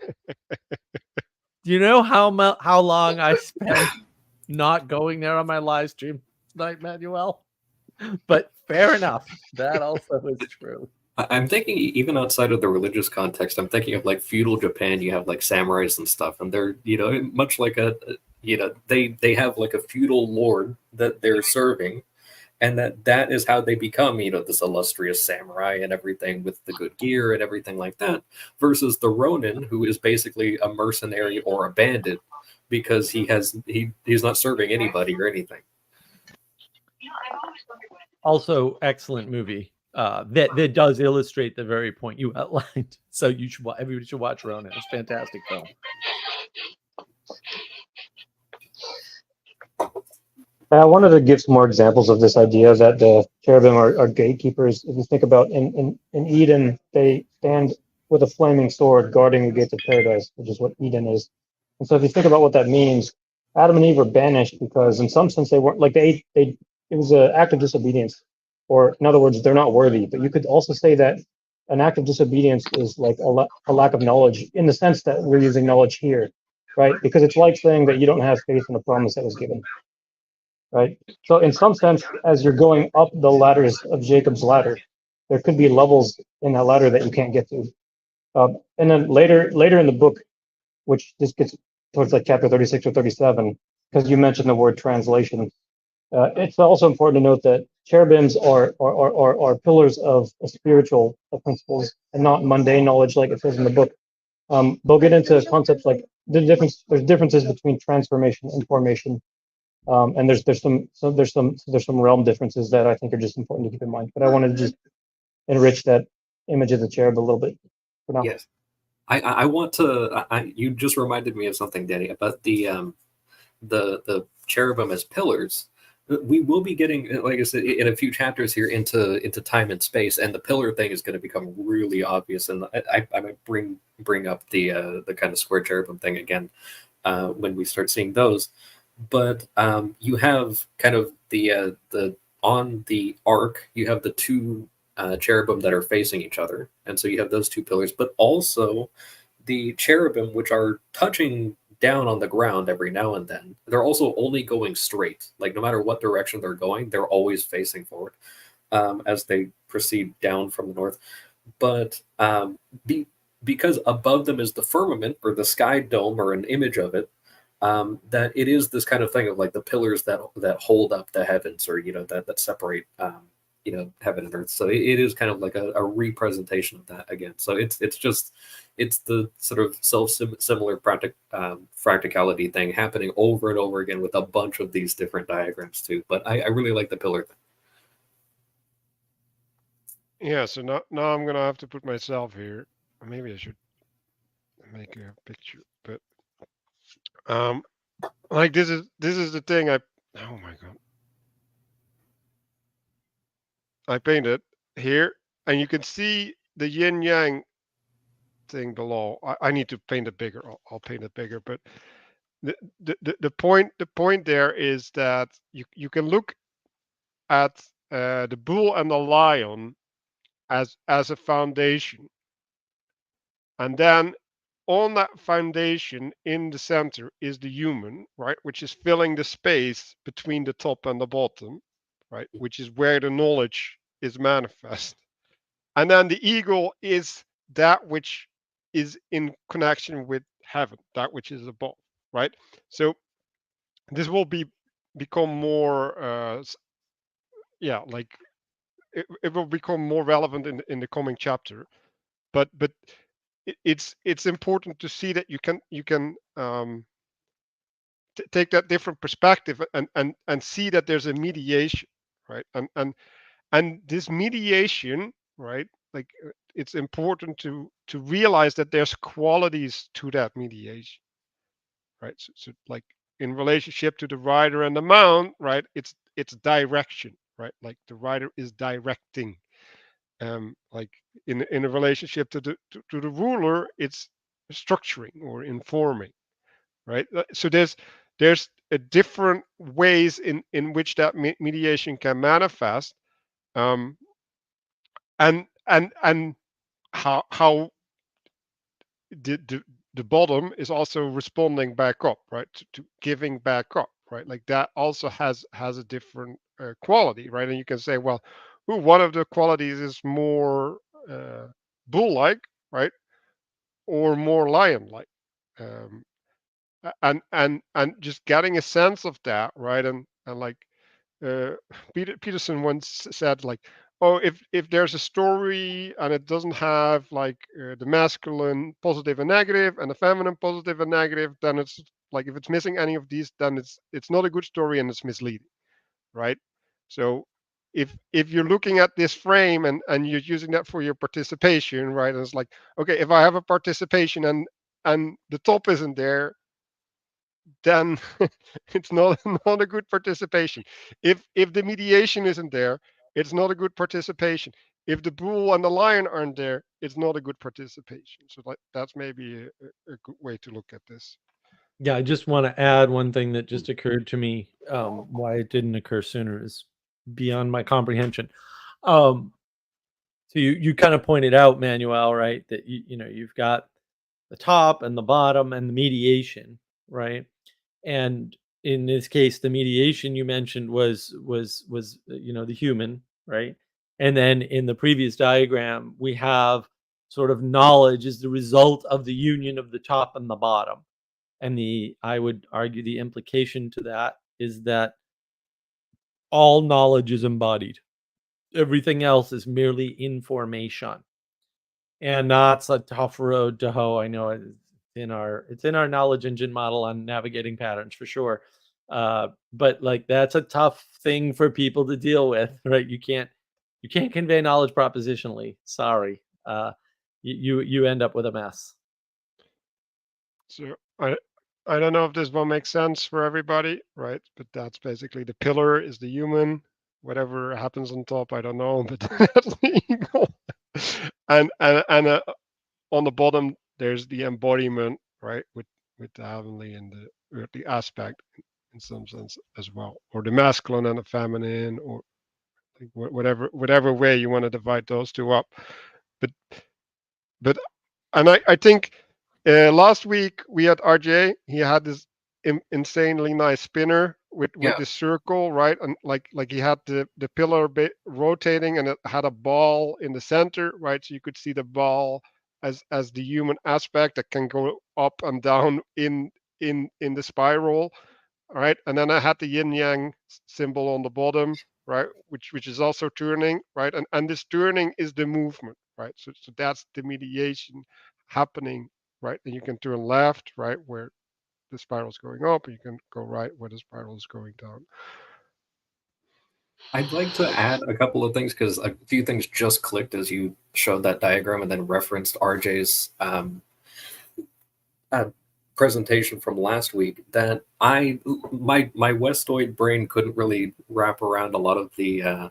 do you know how long I spent not going there on my live stream tonight, Manuel? But fair enough. That also is true. I'm thinking even outside of the religious context, I'm thinking of like feudal Japan. You have like samurais and stuff, and they're much like they have like a feudal lord that they're serving, and that is how they become this illustrious samurai and everything with the good gear and everything like that. Versus the Ronin, who is basically a mercenary or a bandit because he's not serving anybody or anything. Also, excellent movie that does illustrate the very point you outlined. So everybody should watch Ronin. It's a fantastic film. I wanted to give some more examples of this idea that the cherubim are gatekeepers. If you think about in Eden, they stand with a flaming sword guarding the gates of paradise, which is what Eden is. And so if you think about what that means, Adam and Eve were banished because in some sense they weren't like it was an act of disobedience, or in other words, they're not worthy. But you could also say that an act of disobedience is like a lack of knowledge, in the sense that we're using knowledge here, right? Because it's like saying that you don't have faith in the promise that was given. Right. So in some sense, as you're going up the ladders of Jacob's ladder, there could be levels in that ladder that you can't get to. And then later in the book, which this gets towards like chapter 36 or 37, because you mentioned the word translation, it's also important to note that cherubims are pillars of spiritual principles and not mundane knowledge like it says in the book. They'll get into concepts like there's differences between transformation and formation. And there's some realm differences that I think are just important to keep in mind. But I wanted to just enrich that image of the cherub a little bit for now. Yes, I want to. You just reminded me of something, Danny, about the cherubim as pillars. We will be getting, like I said, in a few chapters here into time and space, and the pillar thing is going to become really obvious. And I might bring up the kind of square cherubim thing again when we start seeing those. But you have kind of the on the ark, you have the two cherubim that are facing each other, and so you have those two pillars, but also the cherubim which are touching down on the ground every now and then. They're also only going straight, like no matter what direction they're going, they're always facing forward as they proceed down from the north. But because above them is the firmament or the sky dome or an image of it, that it is this kind of thing of like the pillars that hold up the heavens, or that separate heaven and earth. So it is kind of like a representation of that again. So it's the sort of similar practicality thing happening over and over again with a bunch of these different diagrams too. But I really like the pillar thing. Yeah, so now I'm gonna have to put myself here. Maybe I should make a picture, but like this is the thing oh my god, I painted here, and you can see the yin yang thing below. I need to paint it bigger. I'll paint it bigger, but the point there is that you can look at the bull and the lion as a foundation, and then on that foundation in the center is the human, right, which is filling the space between the top and the bottom, right, which is where the knowledge is manifest. And then the eagle is that which is in connection with heaven, that which is above, right? So this will become more, like it will become more relevant in the coming chapter. But it's important to see that you can take that different perspective and see that there's a mediation, right? And this mediation, right? Like it's important to realize that there's qualities to that mediation, right? So like in relationship to the rider and the mount, right? It's direction, right? Like the rider is directing. Like in a relationship to the ruler, it's structuring or informing, right? So there's a different ways in which that mediation can manifest, um, and how the the bottom is also responding back up, right? To giving back up, right? Like that also has a different quality, right? And you can say, well, ooh, one of the qualities is more bull-like, right, or more lion-like. Um, and just getting a sense of that, right? And like uh, Peterson once said, like, oh, if there's a story and it doesn't have like the masculine positive and negative and the feminine positive and negative, then it's like if it's missing any of these, then it's not a good story and it's misleading, right? So if you're looking at this frame and you're using that for your participation, right? And it's like, okay, if I have a participation and the top isn't there, then it's not a good participation. If the mediation isn't there, it's not a good participation. If the bull and the lion aren't there, it's not a good participation. So like that's maybe a good way to look at this. Yeah, I just want to add one thing that just occurred to me. Why it didn't occur sooner is beyond my comprehension. So you kind of pointed out, Manuel, right, that you've got the top and the bottom and the mediation, right? And in this case, the mediation you mentioned was the human, right? And then in the previous diagram, we have sort of knowledge is the result of the union of the top and the bottom. And I would argue the implication to that is that all knowledge is embodied. Everything else is merely information. And that's a tough road to hoe. I know it's in our knowledge engine model on navigating patterns for sure. But like that's a tough thing for people to deal with, right? You can't convey knowledge propositionally. Sorry. You end up with a mess. So I don't know if this one makes sense for everybody, right? But that's basically the pillar is the human. Whatever happens on top, I don't know, but that's legal. And on the bottom, there's the embodiment, right, with the heavenly and the earthly aspect in some sense as well, or the masculine and the feminine, or like whatever way you want to divide those two up. But but and I think last week we had RJ. He had this insanely nice spinner with Yeah. this circle, right? And like he had the pillar rotating, and it had a ball in the center, right? So you could see the ball as the human aspect that can go up and down in the spiral, right? And then I had the yin yang symbol on the bottom, right? Which is also turning, right? And this turning is the movement, right? So that's the mediation happening, right? And you can turn left, right, where the spiral is going up, and you can go right where the spiral is going down. I'd like to add a couple of things because a few things just clicked as you showed that diagram and then referenced RJ's presentation from last week. That my Westoid brain couldn't really wrap around a lot of the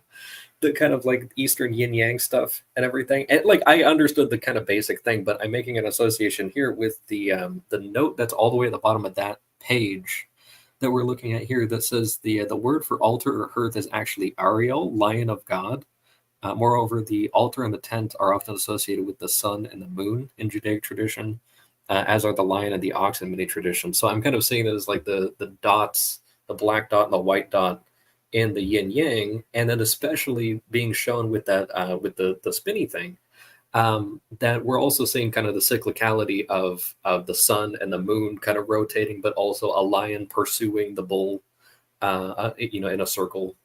kind of like Eastern yin yang stuff and everything. And like I understood the kind of basic thing, but I'm making an association here with the note that's all the way at the bottom of that page that we're looking at here that says the word for altar or hearth is actually Ariel, Lion of God. Moreover, the altar and the tent are often associated with the sun and the moon in Judaic tradition, as are the lion and the ox in many traditions. So I'm kind of seeing it as like the dots, the black dot and the white dot in the yin yang, and then especially being shown with that with the spinny thing. that we're also seeing kind of the cyclicality of the sun and the moon kind of rotating, but also a lion pursuing the bull, in a circle.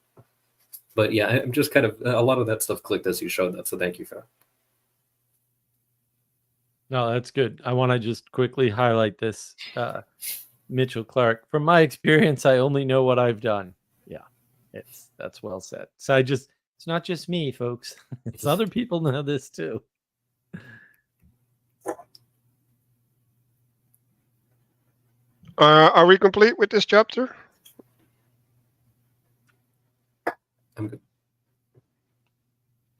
But yeah, I'm just kind of, a lot of that stuff clicked as you showed that. So thank you for that. No, that's good. I want to just quickly highlight this, Mitchell Clark. From my experience, I only know what I've done. Yeah, that's well said. So it's not just me, folks. It's other people know this too. Are we complete with this chapter? I'm good.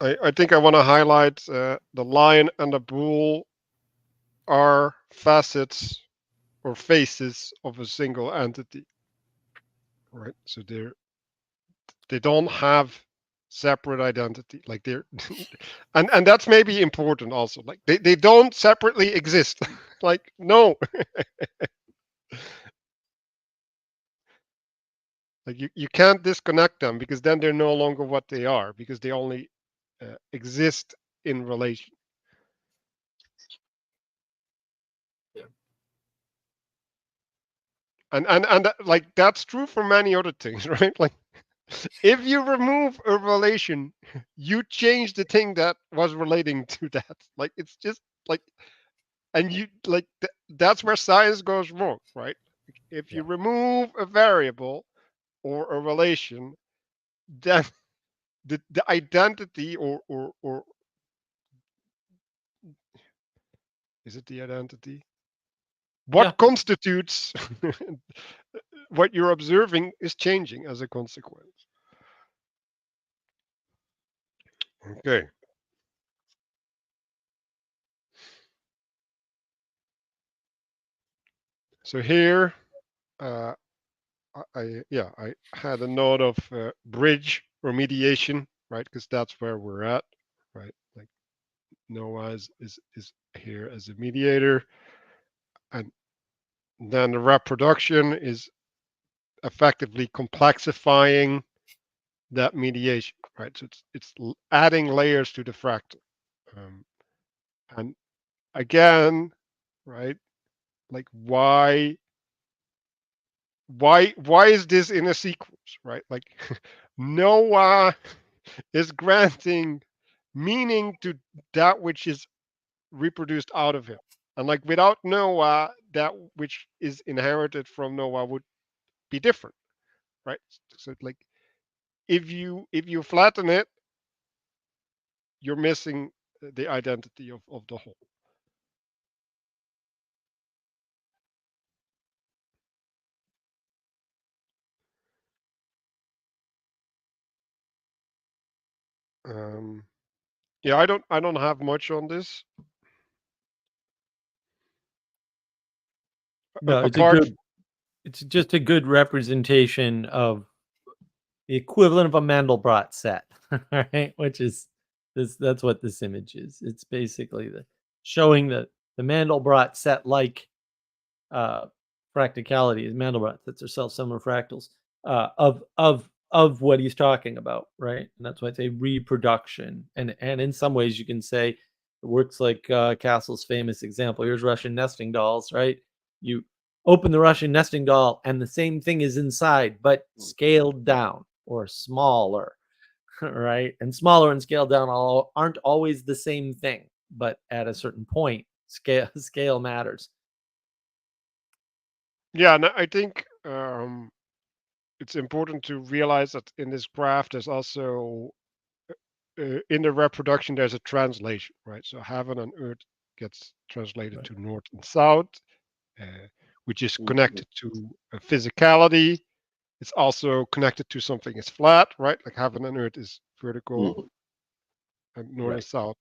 I think I want to highlight the lion and the bull are facets or faces of a single entity, right? So they don't have separate identity, like they're and that's maybe important also, like they don't separately exist. Like, no. Like you can't disconnect them, because then they're no longer what they are, because they only exist in relation. And like that's true for many other things, right? Like if you remove a relation, you change the thing that was relating to that. Like it's just like, and you like that's where science goes wrong, right? If you remove a variable or a relation, then the identity or is it the identity? What constitutes what you're observing is changing as a consequence. Okay. So here, I had a note of bridge or mediation, right? Because that's where we're at, right? Like Noah is here as a mediator, and then the reproduction is effectively complexifying that mediation, right? So it's adding layers to the fractal, and again, right? Like why is this in a sequence, right? Like Noah is granting meaning to that which is reproduced out of him, and like without Noah, that which is inherited from Noah would be different, right? So like if you flatten it, you're missing the identity of the whole. Yeah, I don't have much on this. No, Apart, it's just a good representation of the equivalent of a Mandelbrot set, right? Which is that's what this image is. It's basically showing the Mandelbrot set like practicality is Mandelbrot sets are self-similar fractals of what he's talking about, right? And that's why I say reproduction. And in some ways you can say it works like Castle's famous example. Here's Russian nesting dolls, right? You open the Russian nesting doll and the same thing is inside, but scaled down or smaller, right? And smaller and scaled down aren't always the same thing, but at a certain point, scale matters. yeah, and I think it's important to realize that in this graph, there's also in the reproduction, there's a translation, right? So heaven and earth gets translated to north and south, which is connected to physicality. It's also connected to something is flat, right? Like heaven and earth is vertical, and north and south.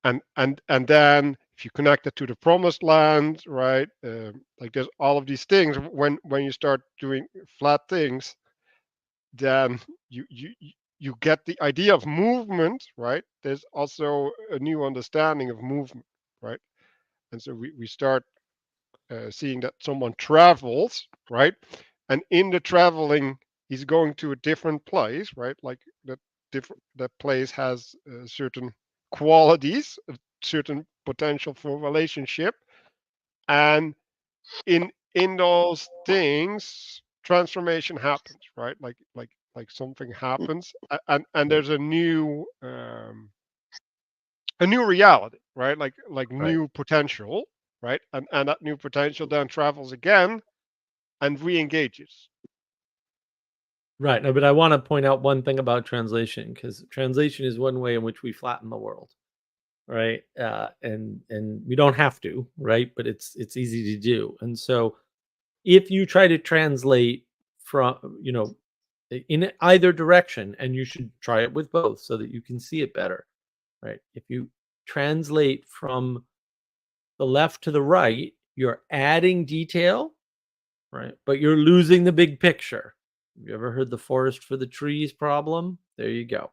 And then if you connect it to the promised land, right? Like there's all of these things. When you start doing flat things, then you get the idea of movement, right? There's also a new understanding of movement, right? And so we start seeing that someone travels, right? And in the traveling, he's going to a different place, right? Like that place has a certain qualities, a certain potential for relationship, and in those things, transformation happens, right? Like something happens, and there's a new reality, right? Like Right. new potential, right? And that new potential then travels again and re-engages. Right. No, but I want to point out one thing about translation, because translation is one way in which we flatten the world, right? And we don't have to, right? But it's easy to do. And so if you try to translate from, in either direction, and you should try it with both so that you can see it better, right? If you translate from the left to the right, you're adding detail, right? But you're losing the big picture. Have you ever heard the forest for the trees problem? There you go.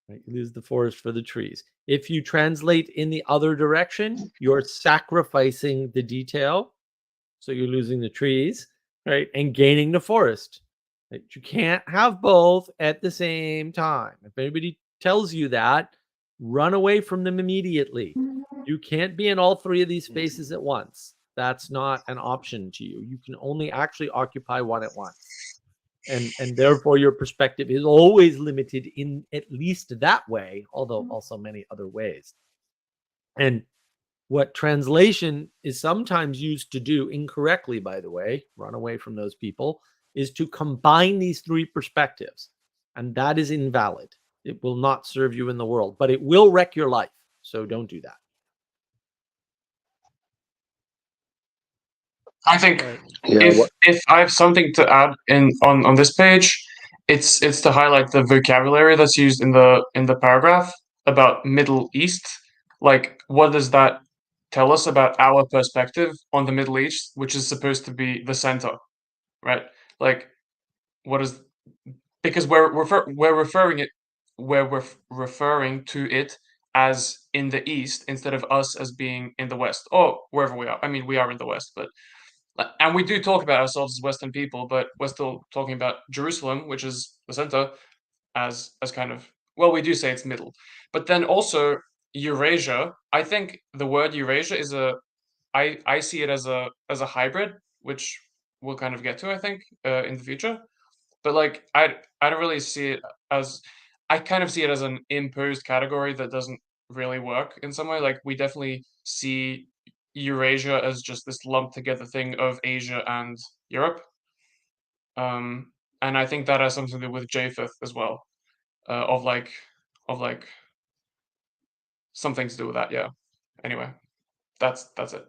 Right? You lose the forest for the trees. If you translate in the other direction, you're sacrificing the detail. So you're losing the trees, right? And gaining the forest. Right? You can't have both at the same time. If anybody tells you that, run away from them immediately. You can't be in all three of these spaces at once. That's not an option to you. You can only actually occupy one at once. And therefore your perspective is always limited in at least that way, although also many other ways. And what translation is sometimes used to do, incorrectly, by the way, run away from those people, is to combine these three perspectives. And that is invalid. It will not serve you in the world, but it will wreck your life. So don't do that. I think Right. Yeah, if I have something to add on this page, it's to highlight the vocabulary that's used in the paragraph about Middle East. Like, what does that tell us about our perspective on the Middle East, which is supposed to be the center, right? Like, what is, because we're referring to it as in the East instead of us as being in the West, or wherever we are. I mean, we are in the West, but and we do talk about ourselves as Western people, but we're still talking about Jerusalem, which is the center, as kind of, well, we do say it's middle, but then also Eurasia. I think the word Eurasia is I see it as a hybrid, which we'll kind of get to, I think, in the future. But like I don't really see it as, I kind of see it as an imposed category that doesn't really work in some way. Like, we definitely see Eurasia as just this lumped together thing of Asia and Europe. And I think that has something to do with Japheth as well, of like something to do with that. Yeah. Anyway, that's it.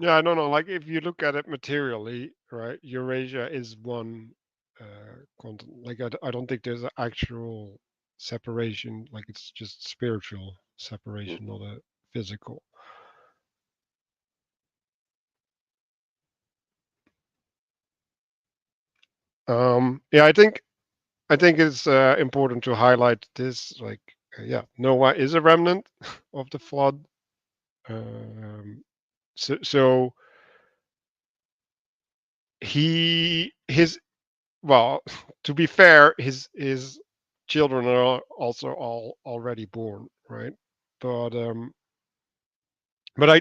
Yeah, I don't know. Like if you look at it materially, right? Eurasia is one continent. Like I don't think there's an actual separation. Like it's just spiritual separation, not a physical. Yeah, I think it's important to highlight this. Like, yeah, Noah is a remnant of the flood. So his well, to be fair, his children are also all already born, right? But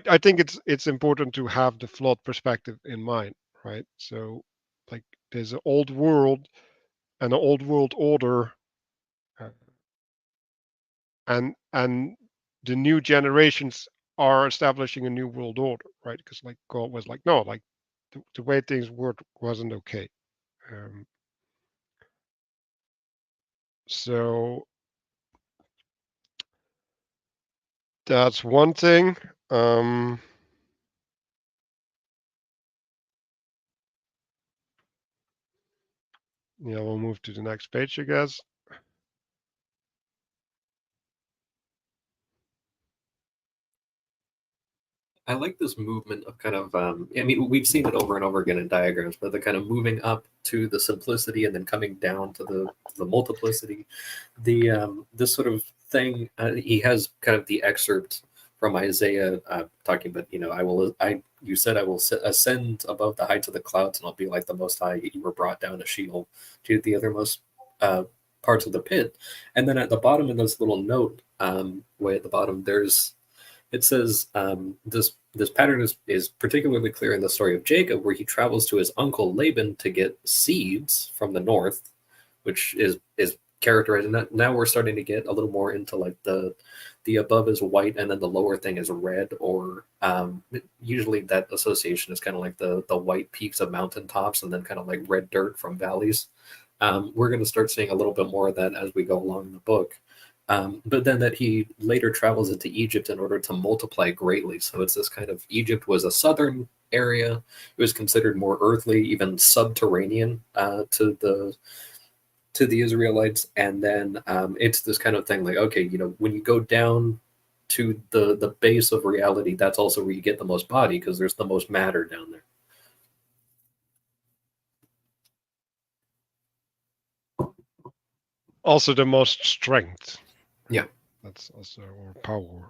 I think it's important to have the flood perspective in mind, right? So like there's an old world and an old world order, uh, and the new generations are establishing a new world order, right? Because like God was like, no, like the way things worked wasn't okay. Um, so that's one thing. Um, yeah, we'll move to the next page, I guess. I like this movement of kind of, I mean, we've seen it over and over again in diagrams, but the kind of moving up to the simplicity and then coming down to the multiplicity. This sort of thing, he has kind of the excerpt from Isaiah talking about, you said I will ascend above the heights of the clouds and I'll be like the Most High. You were brought down to Sheol, to the othermost parts of the pit. And then at the bottom in this little note, way at the bottom, it says this pattern is particularly clear in the story of Jacob, where he travels to his uncle Laban to get seeds from the north, which is characterized. And now we're starting to get a little more into like the above is white and then the lower thing is red, or usually that association is kind of like the white peaks of mountaintops and then kind of like red dirt from valleys. We're going to start seeing a little bit more of that as we go along in the book. But then that he later travels into Egypt in order to multiply greatly. So it's this kind of, Egypt was a southern area. It was considered more earthly, even subterranean to the Israelites. And then it's this kind of thing like, okay, you know, when you go down to the base of reality, that's also where you get the most body, because there's the most matter down there. Also the most strength. Yeah. That's also, or power.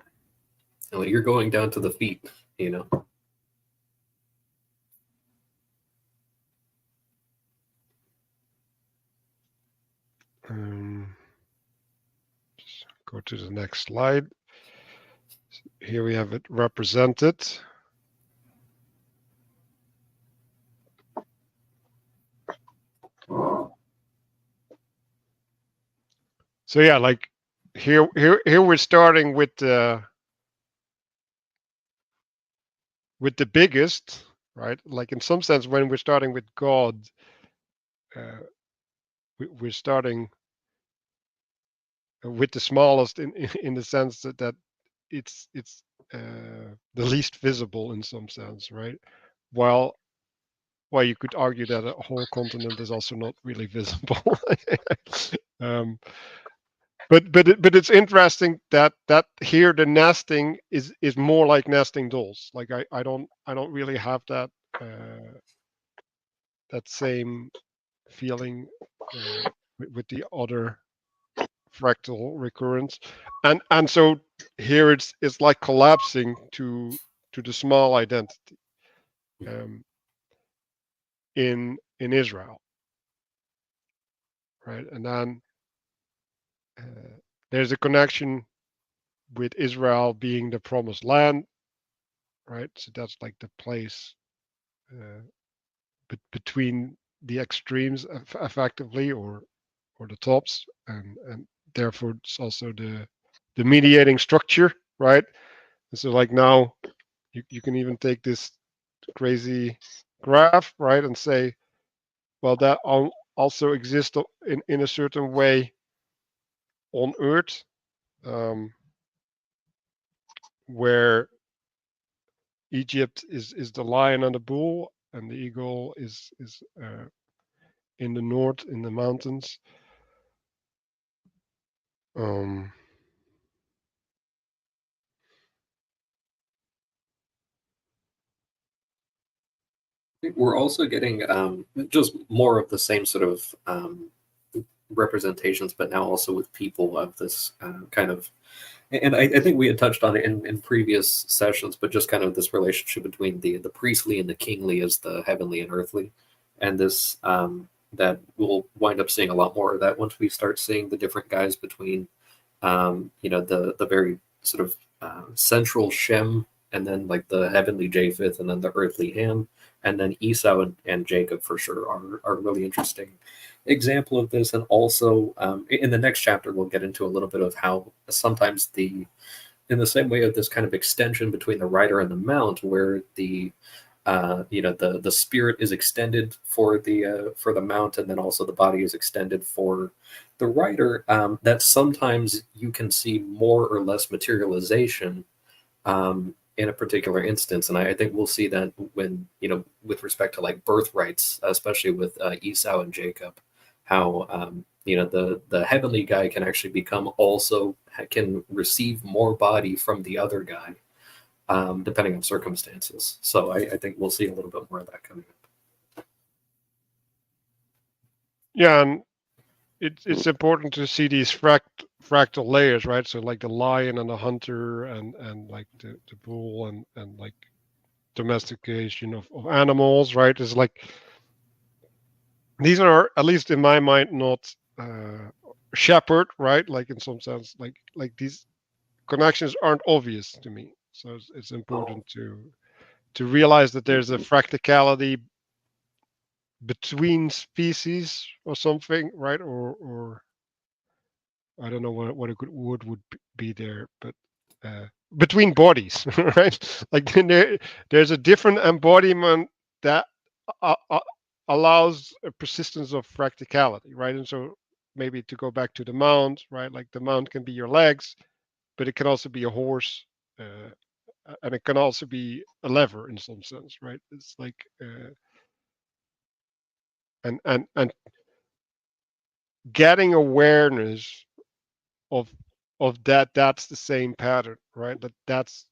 Like you're going down to the feet, you know. Just go to the next slide. Here we have it represented. So yeah, like here we're starting with the biggest, right? Like in some sense, when we're starting with God, we're starting with the smallest in the sense that it's the least visible in some sense, right? While you could argue that a whole continent is also not really visible. But it's interesting that here the nesting is more like nesting dolls. Like I don't really have that that same feeling with the other fractal recurrence, and so here it's like collapsing to the small identity in Israel, right? And then there's a connection with Israel being the promised land, right? So that's like the place between the extremes, effectively, or the tops, and therefore it's also the mediating structure, right? And so like now you can even take this crazy graph, right, and say, well, that also exists in a certain way on Earth, where Egypt is the lion and the bull, and the eagle is in the north, in the mountains. We're also getting just more of the same sort of representations, but now also with people of this kind of, and I think we had touched on it in previous sessions, but just kind of this relationship between the priestly and the kingly as the heavenly and earthly, and this that we'll wind up seeing a lot more of that once we start seeing the different guys between you know, the very sort of central Shem, and then like the heavenly Japheth, and then the earthly Ham, and then Esau and Jacob for sure are really interesting example of this. And also in the next chapter we'll get into a little bit of how sometimes in the same way of this kind of extension between the rider and the mount, where the you know, the spirit is extended for the mount, and then also the body is extended for the rider, that sometimes you can see more or less materialization in a particular instance. And I think we'll see that when, you know, with respect to like birthrights, especially with Esau and Jacob, how you know, the heavenly guy can actually become also can receive more body from the other guy, depending on circumstances. So I think we'll see a little bit more of that coming up. Yeah, and it's important to see these fractal layers, right? So like the lion and the hunter, and like the bull, and like domestication of animals, right? Is like, these are, at least in my mind, not shepherd, right? Like in some sense, like these connections aren't obvious to me. So it's important to realize that there's a fractality between species or something, right? Or I don't know what a good word would be there, but between bodies, right? Like there's a different embodiment that uh, uh, allows a persistence of fractality, right? And so maybe to go back to the mount, right? Like the mount can be your legs, but it can also be a horse, and it can also be a lever in some sense, right? It's like and getting awareness of that's the same pattern, right? That's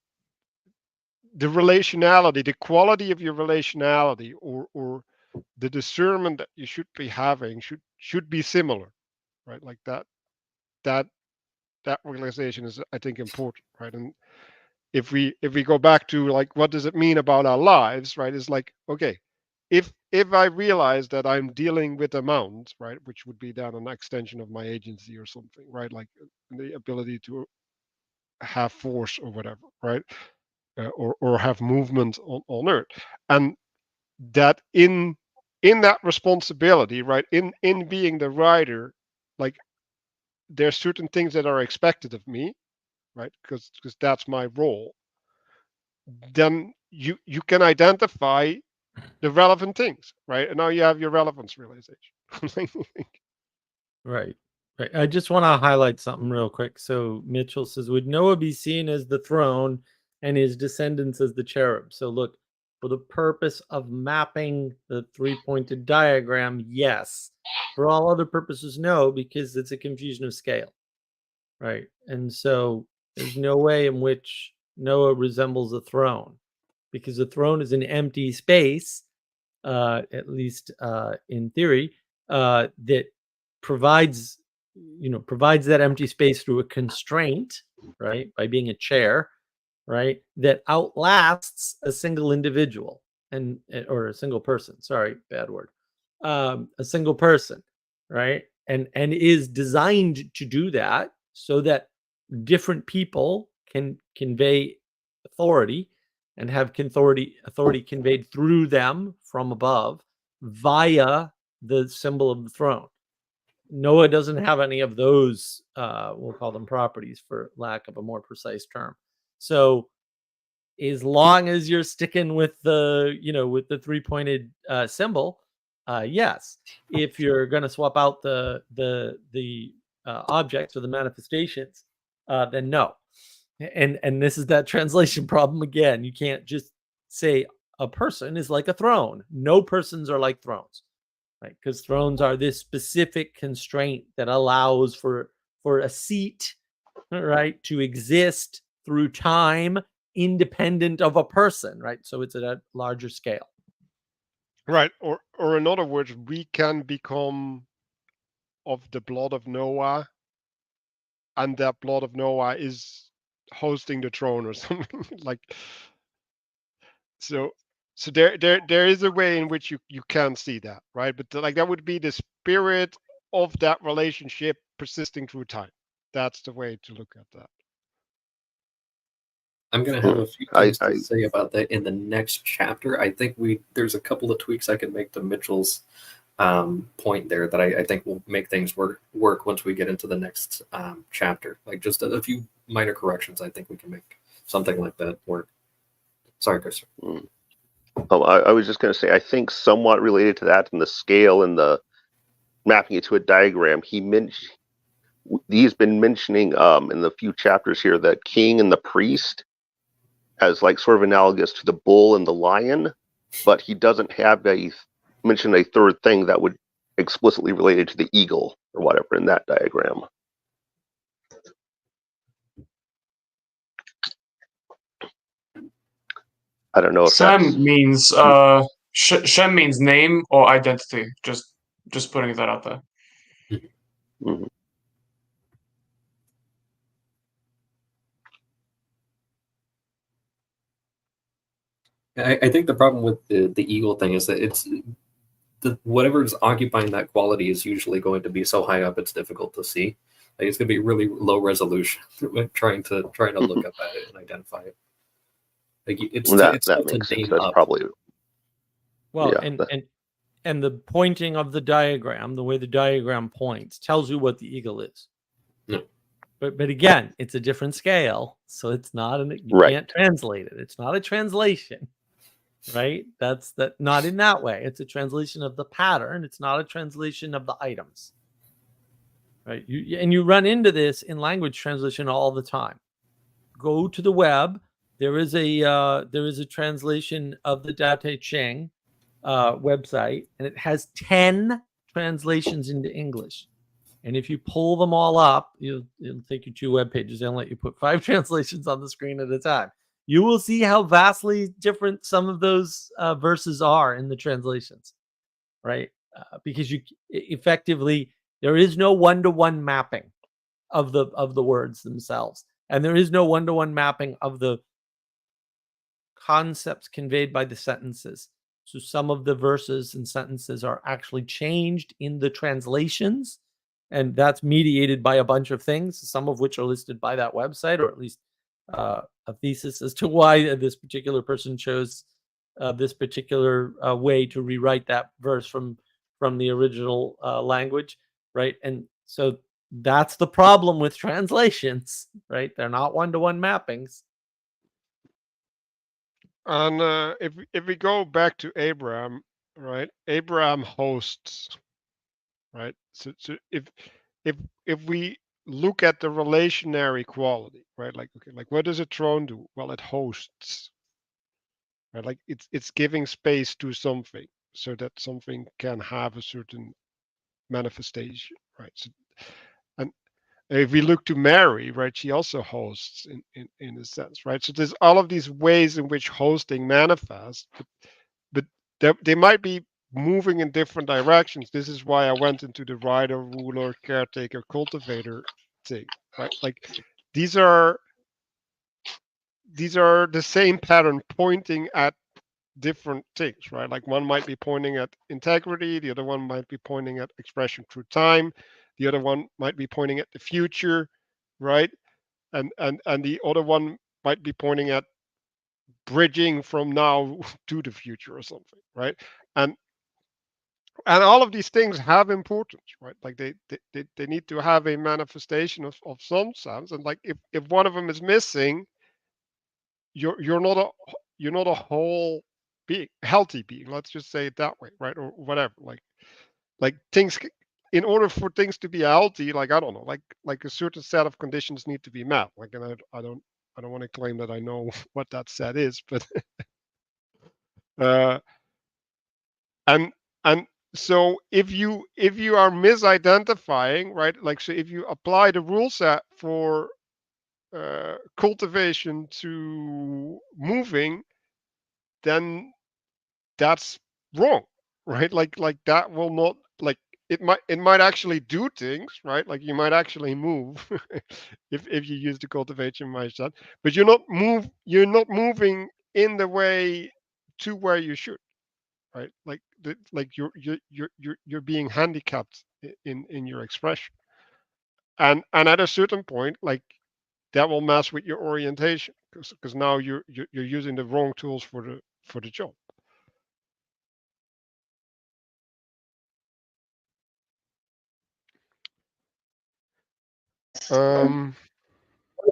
the relationality, the quality of your relationality, or the discernment that you should be having should be similar, right? Like that that realization is, I think, important, right? And if we go back to like what does it mean about our lives, right? It's like, okay, if I realize that I'm dealing with amount, right, which would be then an extension of my agency or something, right? Like the ability to have force or whatever, right? Or have movement on earth, and that in that responsibility, right, in being the writer, like there's certain things that are expected of me, right, because that's my role. Then you can identify the relevant things, right, and now you have your relevance realization. Right. Right. I just want to highlight something real quick. So Mitchell says, would Noah be seen as the throne and his descendants as the cherub? So look, for the purpose of mapping the three-pointed diagram, yes. For all other purposes, no, because it's a confusion of scale. Right. And so there's no way in which Noah resembles a throne, because the throne is an empty space, at least in theory, that provides provides that empty space through a constraint, right, by being a chair, right, that outlasts a single individual and or a single person. Sorry, bad word. A single person, right, and is designed to do that so that different people can convey authority and have authority conveyed through them from above via the symbol of the throne. Noah doesn't have any of those, we'll call them properties for lack of a more precise term. So as long as you're sticking with the, with the three-pointed symbol, yes. If you're going to swap out the objects or the manifestations, then no. And this is that translation problem again. You can't just say a person is like a throne. No persons are like thrones, right? Because thrones are this specific constraint that allows for a seat, right, to exist through time, independent of a person, right? So it's at a larger scale. Right, or in other words, we can become of the blood of Noah, and that blood of Noah is hosting the throne or something. Like so there is a way in which you can see that, right? But like that would be the spirit of that relationship persisting through time. That's the way to look at that. I'm going to have a few things to say about that in the next chapter. I think there's a couple of tweaks I can make to Mitchell's point there that I think will make things work once we get into the next chapter. Like just a few minor corrections. I think we can make something like that work. Sorry, Chris. I was just going to say, I think somewhat related to that, in the scale and the mapping it to a diagram, he's been mentioning in the few chapters here the king and the priest as like sort of analogous to the bull and the lion, but he doesn't have mention a third thing that would explicitly related to the eagle or whatever in that diagram. I don't know if Shem means Shem means name or identity. Just putting that out there. Mm-hmm. I think the problem with the eagle thing is that whatever's occupying that quality is usually going to be so high up it's difficult to see. Like it's going to be really low resolution when trying to look up at it and identify it. Like it's that tough makes to sense. name That's up. probably Well, yeah. and the pointing of the diagram, the way the diagram points, tells you what the eagle is. Yeah. But again, it's a different scale, so it's not you Right. can't translate it. It's not a translation, right? That's not in that way. It's a translation of the pattern. It's not a translation of the items, right? You run into this in language translation all the time. Go to the web. There is a translation of the Dao Te Ching website, and it has 10 translations into English. And if you pull them all up, it'll take you 2 web pages and let you put 5 translations on the screen at a time. You will see how vastly different some of those verses are in the translations, right? Because you effectively, there is no one-to-one mapping of the words themselves, and there is no one-to-one mapping of the concepts conveyed by the sentences. So some of the verses and sentences are actually changed in the translations, and that's mediated by a bunch of things, some of which are listed by that website, or at least a thesis as to why this particular person chose this particular way to rewrite that verse from the original language, right? And so that's the problem with translations, right? They're not one-to-one mappings. And if we go back to Abraham, right? Abraham hosts, right? So if we look at the relationary quality, right? Like, okay, like what does a throne do? Well, it hosts, right? Like it's giving space to something so that something can have a certain manifestation, right? So, and if we look to Mary, right, she also hosts in a sense, right? So there's all of these ways in which hosting manifests, but they might be moving in different directions. This is why I went into the rider, ruler, caretaker, cultivator thing, right? Like these are the same pattern pointing at different things, right? Like one might be pointing at integrity, the other one might be pointing at expression through time, the other one might be pointing at the future, right? And the other one might be pointing at bridging from now to the future or something, right? And all of these things have importance, right? Like they need to have a manifestation of some sense. And like if one of them is missing, you're not a whole being, healthy being. Let's just say it that way, right? Or whatever. Like things, in order for things to be healthy, like I don't know, like a certain set of conditions need to be met. Like, and I don't want to claim that I know what that set is, but uh, and so if you are misidentifying, right? Like, so if you apply the rule set for cultivation to moving, then that's wrong, right? Like that will not, like, it might actually do things, right? Like you might actually move if you use the cultivation mindset, but you're not moving in the way to where you should, right? Like like you're being handicapped in your expression, and at a certain point, like that will mess with your orientation because now you're using the wrong tools for the job. One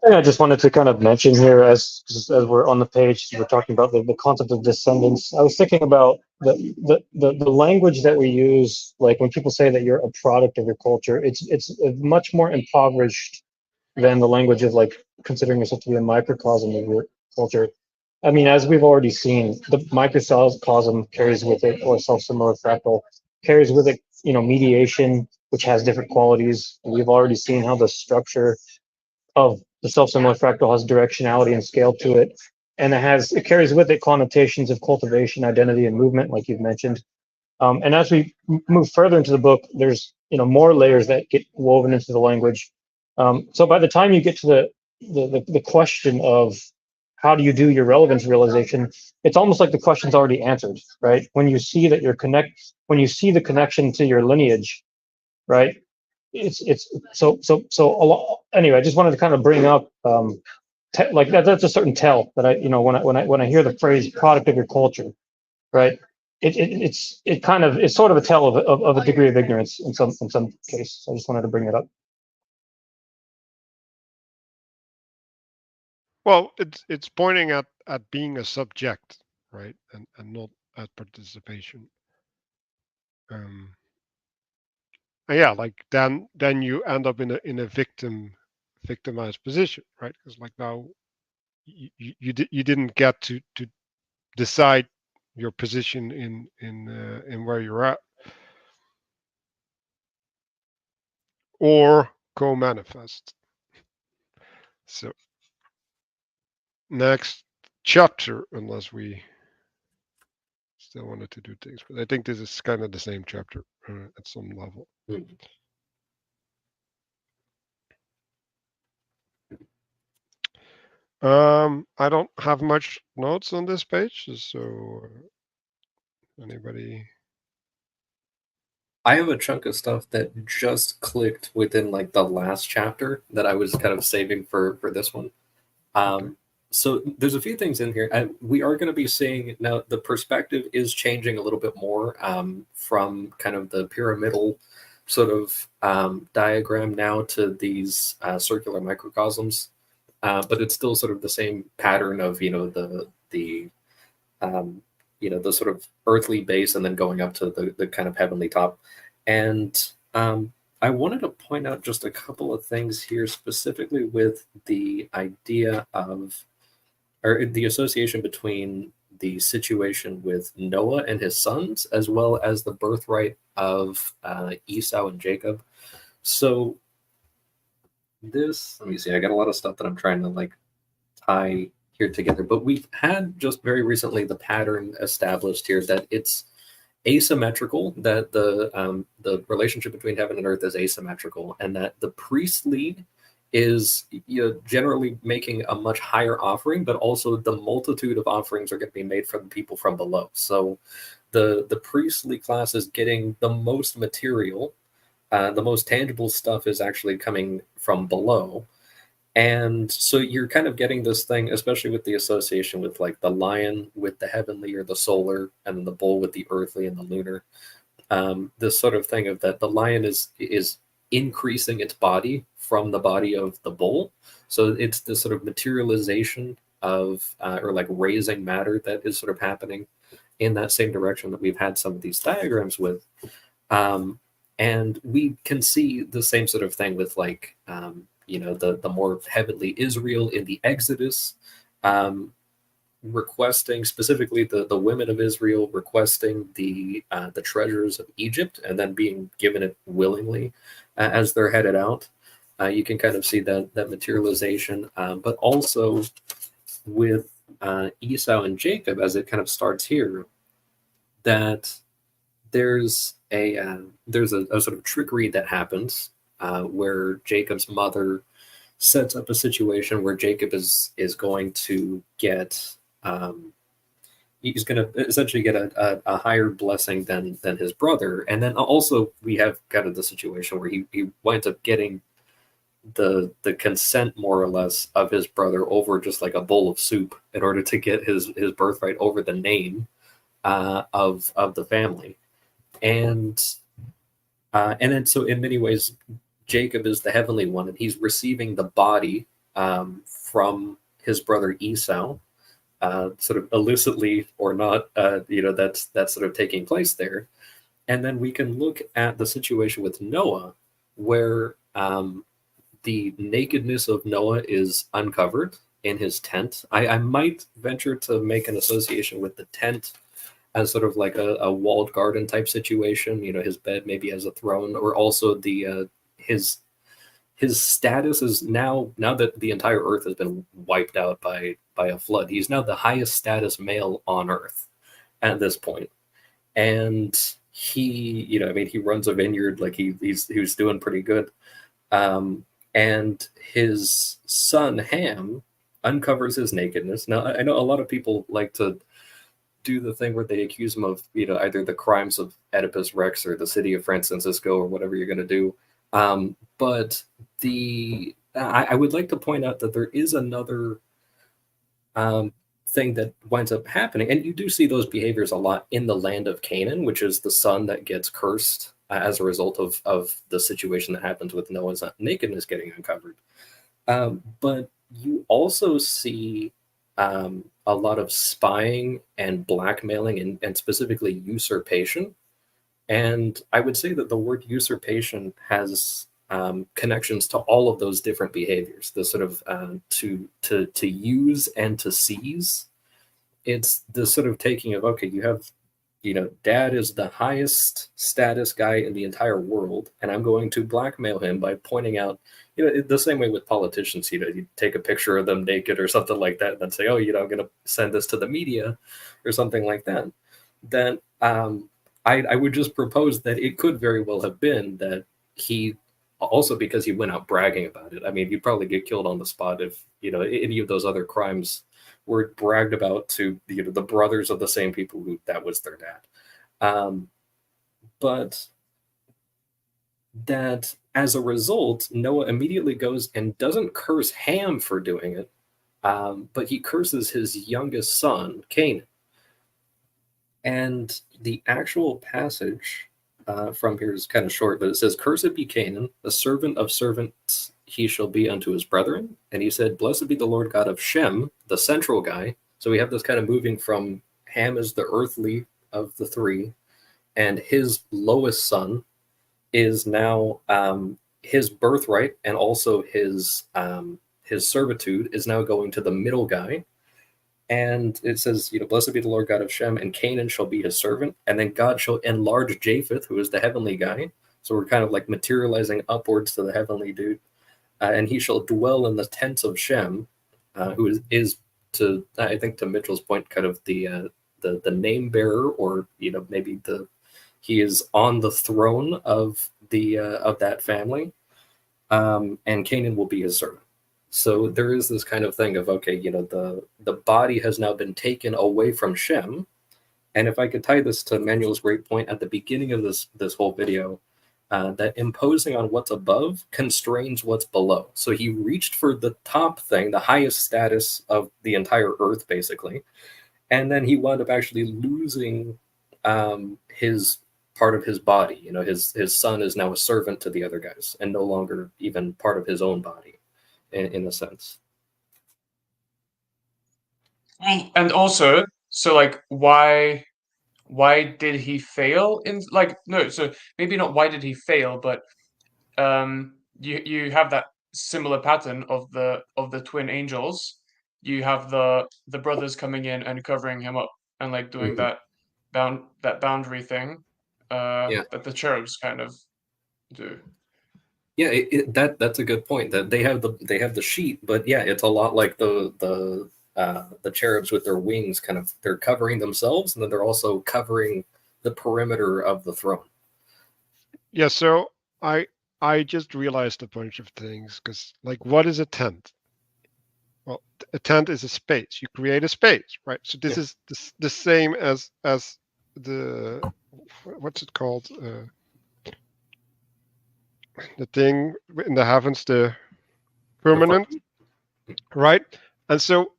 thing I just wanted to kind of mention here, as we're on the page, we're talking about the concept of descendants. I was thinking about the language that we use, like when people say that you're a product of your culture, it's much more impoverished than the language of like considering yourself to be a microcosm of your culture. I mean, as we've already seen, the microcosm carries with it, or self-similar fractal carries with it, mediation, which has different qualities. We've already seen how the structure of the self-similar fractal has directionality and scale to it, and it carries with it connotations of cultivation, identity, and movement, like you've mentioned. And as we move further into the book, there's more layers that get woven into the language. So by the time you get to the question of how do you do your relevance realization? It's almost like the question's already answered, right? When you see that when you see the connection to your lineage, right? It's so a lot. Anyway, I just wanted to kind of bring up like that's a certain tell that when I hear the phrase product of your culture, right? It's sort of a tell of a degree of ignorance in some cases. I just wanted to bring it up. Well, it's pointing at being a subject, right, and not at participation. And yeah, like then you end up in a victimized position, right? Because like now you didn't get to decide your position in where you're at, or co-manifest. So next chapter, unless we still wanted to do things, but I think this is kind of the same chapter at some level. I don't have much notes on this page, so anybody? I have a chunk of stuff that just clicked within like the last chapter that I was kind of saving for this one. Okay. So there's a few things in here. We are going to be seeing now the perspective is changing a little bit more from kind of the pyramidal sort of diagram now to these circular microcosms, but it's still sort of the same pattern of the the sort of earthly base and then going up to the kind of heavenly top. And I wanted to point out just a couple of things here, specifically with the idea of, or the association between the situation with Noah and his sons, as well as the birthright of Esau and Jacob. So let me see, I got a lot of stuff that I'm trying to like tie here together, but we've had just very recently the pattern established here that it's asymmetrical, that the relationship between heaven and earth is asymmetrical, and that the priestly is generally making a much higher offering, but also the multitude of offerings are going to be made from people from below. So the priestly class is getting the most material, the most tangible stuff is actually coming from below. And so you're kind of getting this thing, especially with the association with like the lion with the heavenly or the solar, and then the bull with the earthly and the lunar. This sort of thing of that the lion is increasing its body from the body of the bull. So it's this sort of materialization of or like raising matter that is sort of happening in that same direction that we've had some of these diagrams with. And we can see the same sort of thing with like the more heavenly Israel in the Exodus, requesting specifically the women of Israel requesting the treasures of Egypt and then being given it willingly as they're headed out. You can kind of see that materialization, but also with Esau and Jacob as it kind of starts here, that there's a sort of trickery that happens where Jacob's mother sets up a situation where Jacob is going to get he's going to essentially get a higher blessing than his brother, and then also we have kind of the situation where he winds up getting the consent more or less of his brother over just like a bowl of soup in order to get his birthright over the name of the family. And then so in many ways Jacob is the heavenly one, and he's receiving the body from his brother Esau, sort of illicitly or not, that's sort of taking place there. And then we can look at the situation with Noah, where the nakedness of Noah is uncovered in his tent. I might venture to make an association with the tent as sort of like a walled garden type situation. His bed maybe as a throne, or also the his status is now that the entire earth has been wiped out by a flood. He's now the highest status male on earth at this point, and he he runs a vineyard, like he's doing pretty good. And his son Ham uncovers his nakedness. Now, I know a lot of people like to do the thing where they accuse him of, either the crimes of Oedipus Rex or the city of Francisco or whatever you're going to do. But I would like to point out that there is another thing that winds up happening, and you do see those behaviors a lot in the land of Canaan, which is the son that gets cursed as a result of the situation that happens with Noah's nakedness getting uncovered. But you also see a lot of spying and blackmailing and specifically usurpation. And I would say that the word usurpation has connections to all of those different behaviors. The sort of to use and to seize. It's the sort of taking of, okay, you have, dad is the highest status guy in the entire world, and I'm going to blackmail him by pointing out, the same way with politicians, you take a picture of them naked or something like that, and then say, oh, I'm going to send this to the media or something like that. Then I would just propose that it could very well have been that he, also because he went out bragging about it. I mean, you'd probably get killed on the spot if, any of those other crimes were bragged about to, the brothers of the same people who that was their dad. But that as a result, Noah immediately goes and doesn't curse Ham for doing it, but he curses his youngest son, Canaan. And the actual passage from here is kind of short, but it says, "Cursed be Canaan, the servant of servants he shall be unto his brethren." And he said, "Blessed be the Lord God of Shem," the central guy. So we have this kind of moving from Ham is the earthly of the three, and his lowest son is now his birthright, and also his servitude is now going to the middle guy. And it says, "Blessed be the Lord God of Shem, and Canaan shall be his servant. And then God shall enlarge Japheth, who is the heavenly guy." So we're kind of like materializing upwards to the heavenly dude. "And he shall dwell in the tents of Shem," who is to, I think, to Mitchell's point, kind of the name bearer, or maybe he is on the throne of that family. And Canaan will be his servant. So there is this kind of thing of, okay, the body has now been taken away from Shem. And if I could tie this to Manuel's great point at the beginning of this whole video, that imposing on what's above constrains what's below. So he reached for the top thing, the highest status of the entire earth, basically. And then he wound up actually losing his part of his body. His son is now a servant to the other guys and no longer even part of his own body. In a sense. And also, so like, why did he fail in, like, no, so maybe not why did he fail, but you have that similar pattern of the twin angels. You have the brothers coming in and covering him up and like doing that boundary thing that the cherubs kind of do. Yeah, that's a good point. That they have the sheet, but yeah, it's a lot like the cherubs with their wings, kind of, they're covering themselves, and then they're also covering the perimeter of the throne. Yeah, so I just realized a bunch of things, because like, what is a tent? Well, a tent is a space. You create a space, right? So this is the same as the, what's it called? The thing in the heavens, the firmament, right? And so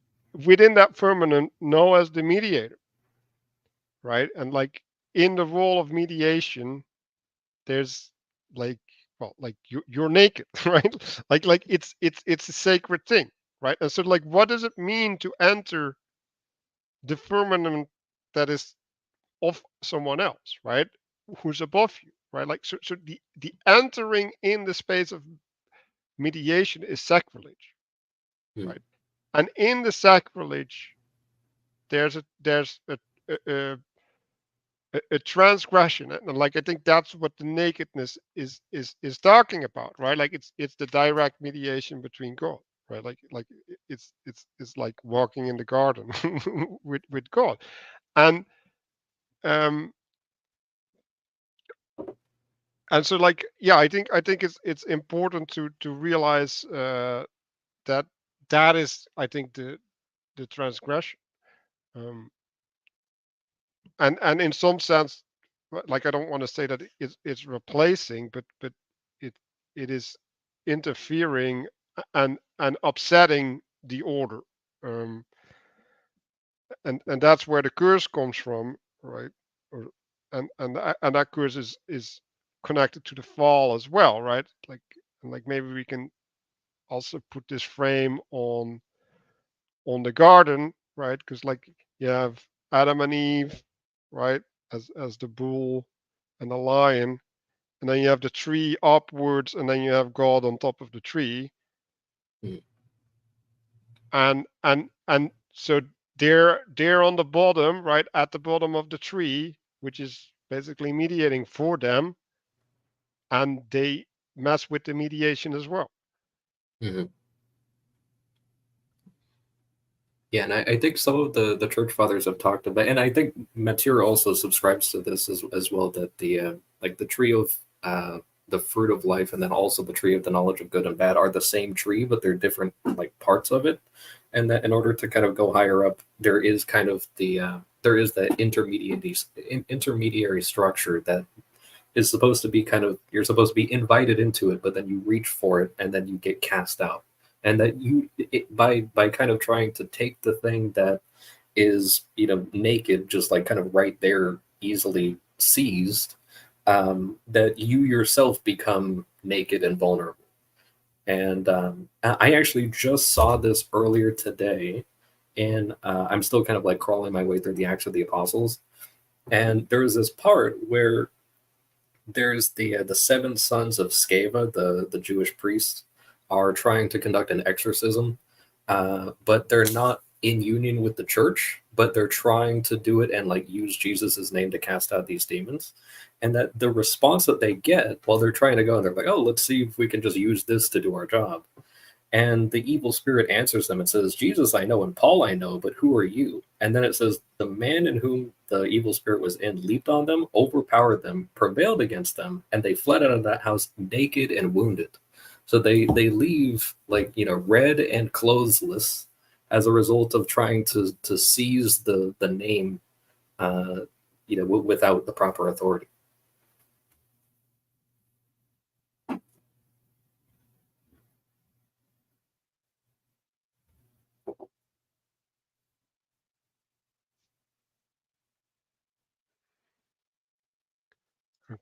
within that firmament, Noah's the mediator, right? And like, in the role of mediation, there's like, well, like you're naked, right? Like it's a sacred thing, right? And so like, what does it mean to enter the firmament that is of someone else, right? Who's above you, right? Like, so the entering in the space of mediation is sacrilege, right? And in the sacrilege, there's a a, a transgression, and like, I think that's what the nakedness is talking about, right? Like, it's the direct mediation between God, right? Like it's like walking in the garden with God. And and so, like, yeah, I think it's important to realize that that is, I think, the transgression. And in some sense, like, I don't want to say that it's replacing, but it is interfering and upsetting the order. And that's where the curse comes from, right? Or, and that curse is connected to the fall as well, right? Like maybe we can also put this frame on the garden, right? Because, like, you have Adam and Eve, right, as the bull and the lion, and then you have the tree upwards, and then you have God on top of the tree. Mm. And so they're on the bottom, right, at the bottom of the tree, which is basically mediating for them, and they mess with the mediation as well. Mm-hmm. Yeah, and I think some of the church fathers have talked about, and I think Matthieu also subscribes to this as well, that the like the tree of the fruit of life, and then also the tree of the knowledge of good and bad are the same tree, but they're different like parts of it, and that in order to kind of go higher up, there is kind of there is that intermediary structure that is supposed to be kind of, you're supposed to be invited into it, but then you reach for it and then you get cast out. And that by kind of trying to take the thing that is, naked, just like kind of right there, easily seized, that you yourself become naked and vulnerable. And I actually just saw this earlier today, and I'm still kind of like crawling my way through the Acts of the Apostles. And there's this part where there's the seven sons of Sceva, the Jewish priests, are trying to conduct an exorcism, but they're not in union with the church, but they're trying to do it and like use Jesus's name to cast out these demons. And that the response that they get while they're trying to go, they're like, oh, let's see if we can just use this to do our job. And the evil spirit answers them and says, Jesus I know and Paul I know, but who are you? And then it says, the man in whom the evil spirit was in leaped on them, overpowered them, prevailed against them, and they fled out of that house naked and wounded. So they leave like, red and clothesless as a result of trying to seize the name, without the proper authority.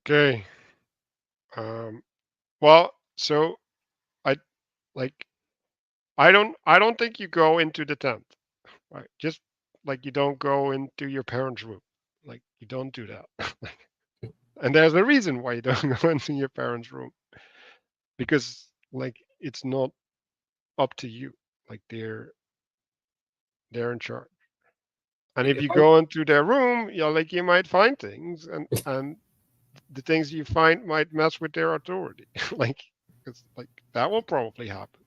Okay. Well, so I like I don't think you go into the tent, right? Just like you don't go into your parents' room. Like, you don't do that. And there's a reason why you don't go into your parents' room. Because, like, it's not up to you. Like, they're in charge. And if If you I go into their room, like, you might find things, and the things you find might mess with their authority. Like, it's like that will probably happen.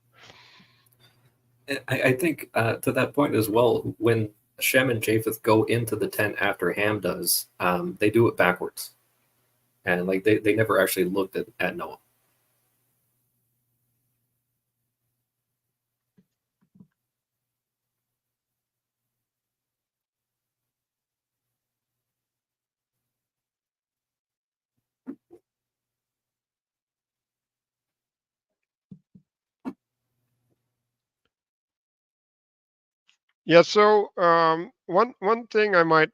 I think to that point as well, when Shem and Japheth go into the tent after Ham does, they do it backwards. And like they never actually looked at Noah. Yeah. So one thing I might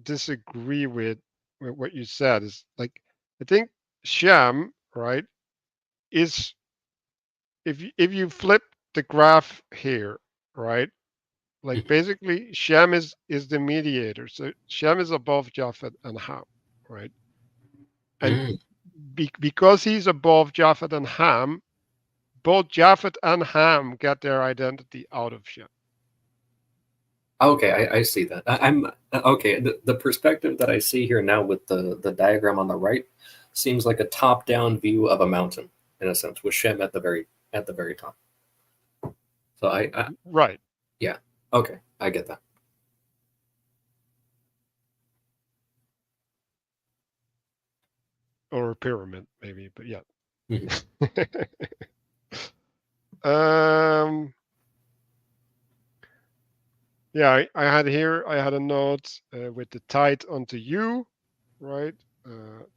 disagree with what you said is, like, I think Shem, right, is, if you flip the graph here, right, like, basically Shem is the mediator. So Shem is above Japheth and Ham, right? And Mm. because he's above Japheth and Ham, both Japheth and Ham get their identity out of Shem. Okay, I see that. I'm okay. The perspective that I see here now with the diagram on the right seems like a top-down view of a mountain in a sense, with Shem at the very top. So I Right. yeah, okay, I get that. Or a pyramid, maybe, but yeah. Mhm. um Yeah, I had a note with the tithe unto you, right?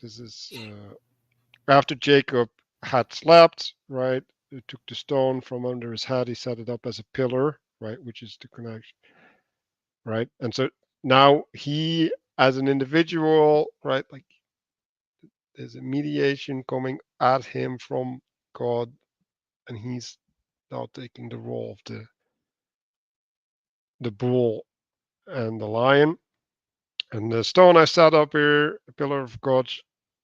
This is after Jacob had slept, right? He took the stone from under his head, he set it up as a pillar, right? Which is the connection, right? And so now he, as an individual, right? Like there's a mediation coming at him from God, and he's now taking the role of the bull and the lion. And the stone I set up here, a pillar of God's,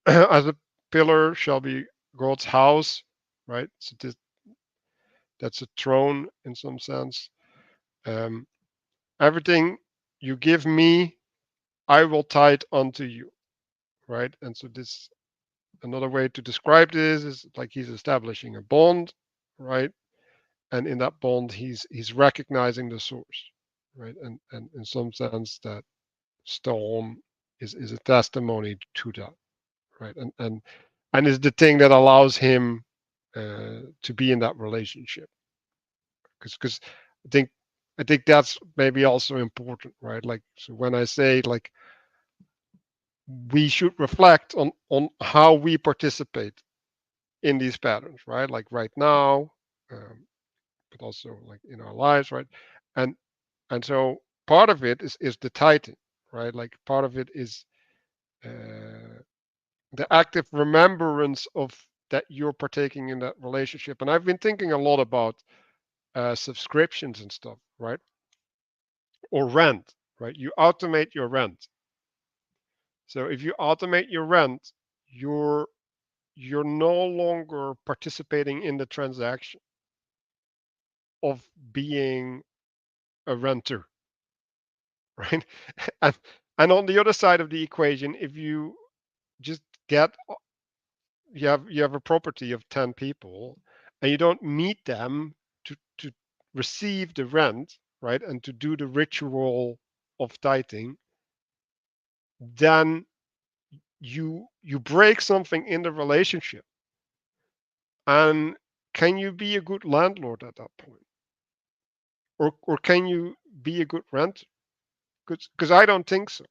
as a pillar shall be God's house, right? So that's a throne in some sense. Um, everything you give me, I will tithe unto you, right? And so this, another way to describe this is like he's establishing a bond, right? And in that bond, he's recognizing the source, right? And in some sense, that stone is a testimony to that, right? And is the thing that allows him to be in that relationship, because I think I think that's maybe also important, right? Like, so when I say like we should reflect on how we participate in these patterns, right? Like right now, but also like in our lives, right? And and so part of it is the tithing, right? Like part of it is uh, the active remembrance of that you're partaking in that relationship. And I've been thinking a lot about subscriptions and stuff, right? Or rent, right? You automate your rent. So if you automate your rent, you're you're no longer participating in the transaction of being a renter, right? and and on the other side of the equation, if you just get you have a property of 10 people and you don't meet them to receive the rent, right, and to do the ritual of tithing, then you break something in the relationship. And can you be a good landlord at that point, or can you be a good renter? Because I don't think so.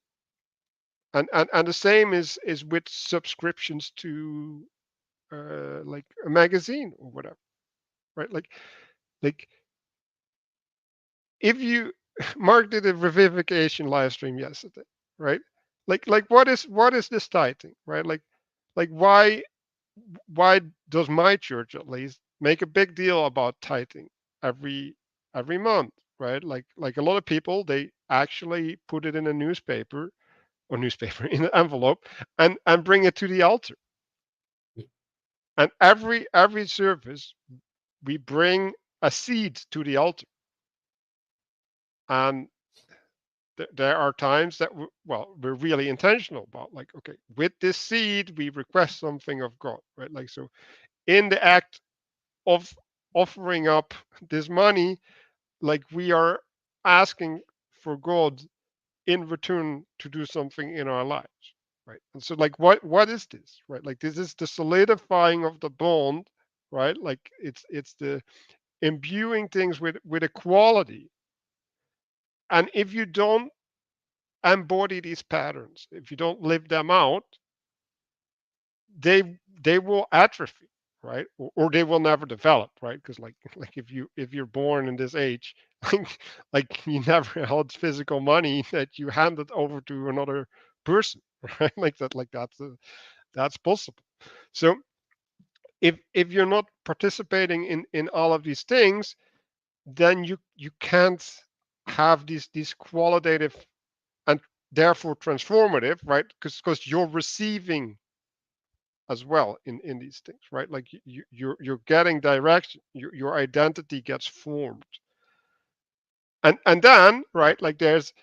And the same is with subscriptions to like a magazine or whatever, right? Like if you Mark did a revivification live stream yesterday, right? Like what is this tithing, right? Like why does my church at least make a big deal about tithing every every month, right? Like a lot of people, they actually put it in a newspaper or newspaper in an envelope and bring it to the altar. And every service we bring a seed to the altar. And there are times that we're really intentional about, like, okay, with this seed we request something of God, right? Like, so in the act of offering up this money, like we are asking for God in return to do something in our lives, right? And so like what is this, right? Like this is the solidifying of the bond, right? Like it's the imbuing things with a quality. And if you don't embody these patterns, if you don't live them out, they will atrophy, right? Or they will never develop, right? Because like if you're born in this age, like you never held physical money that you handed over to another person, right? Like that, that's possible. So if you're not participating in all of these things, then you can't have these qualitative and therefore transformative, right? Because you're receiving as well in these things, right? Like you're getting direction, your identity gets formed. And then, right, like there's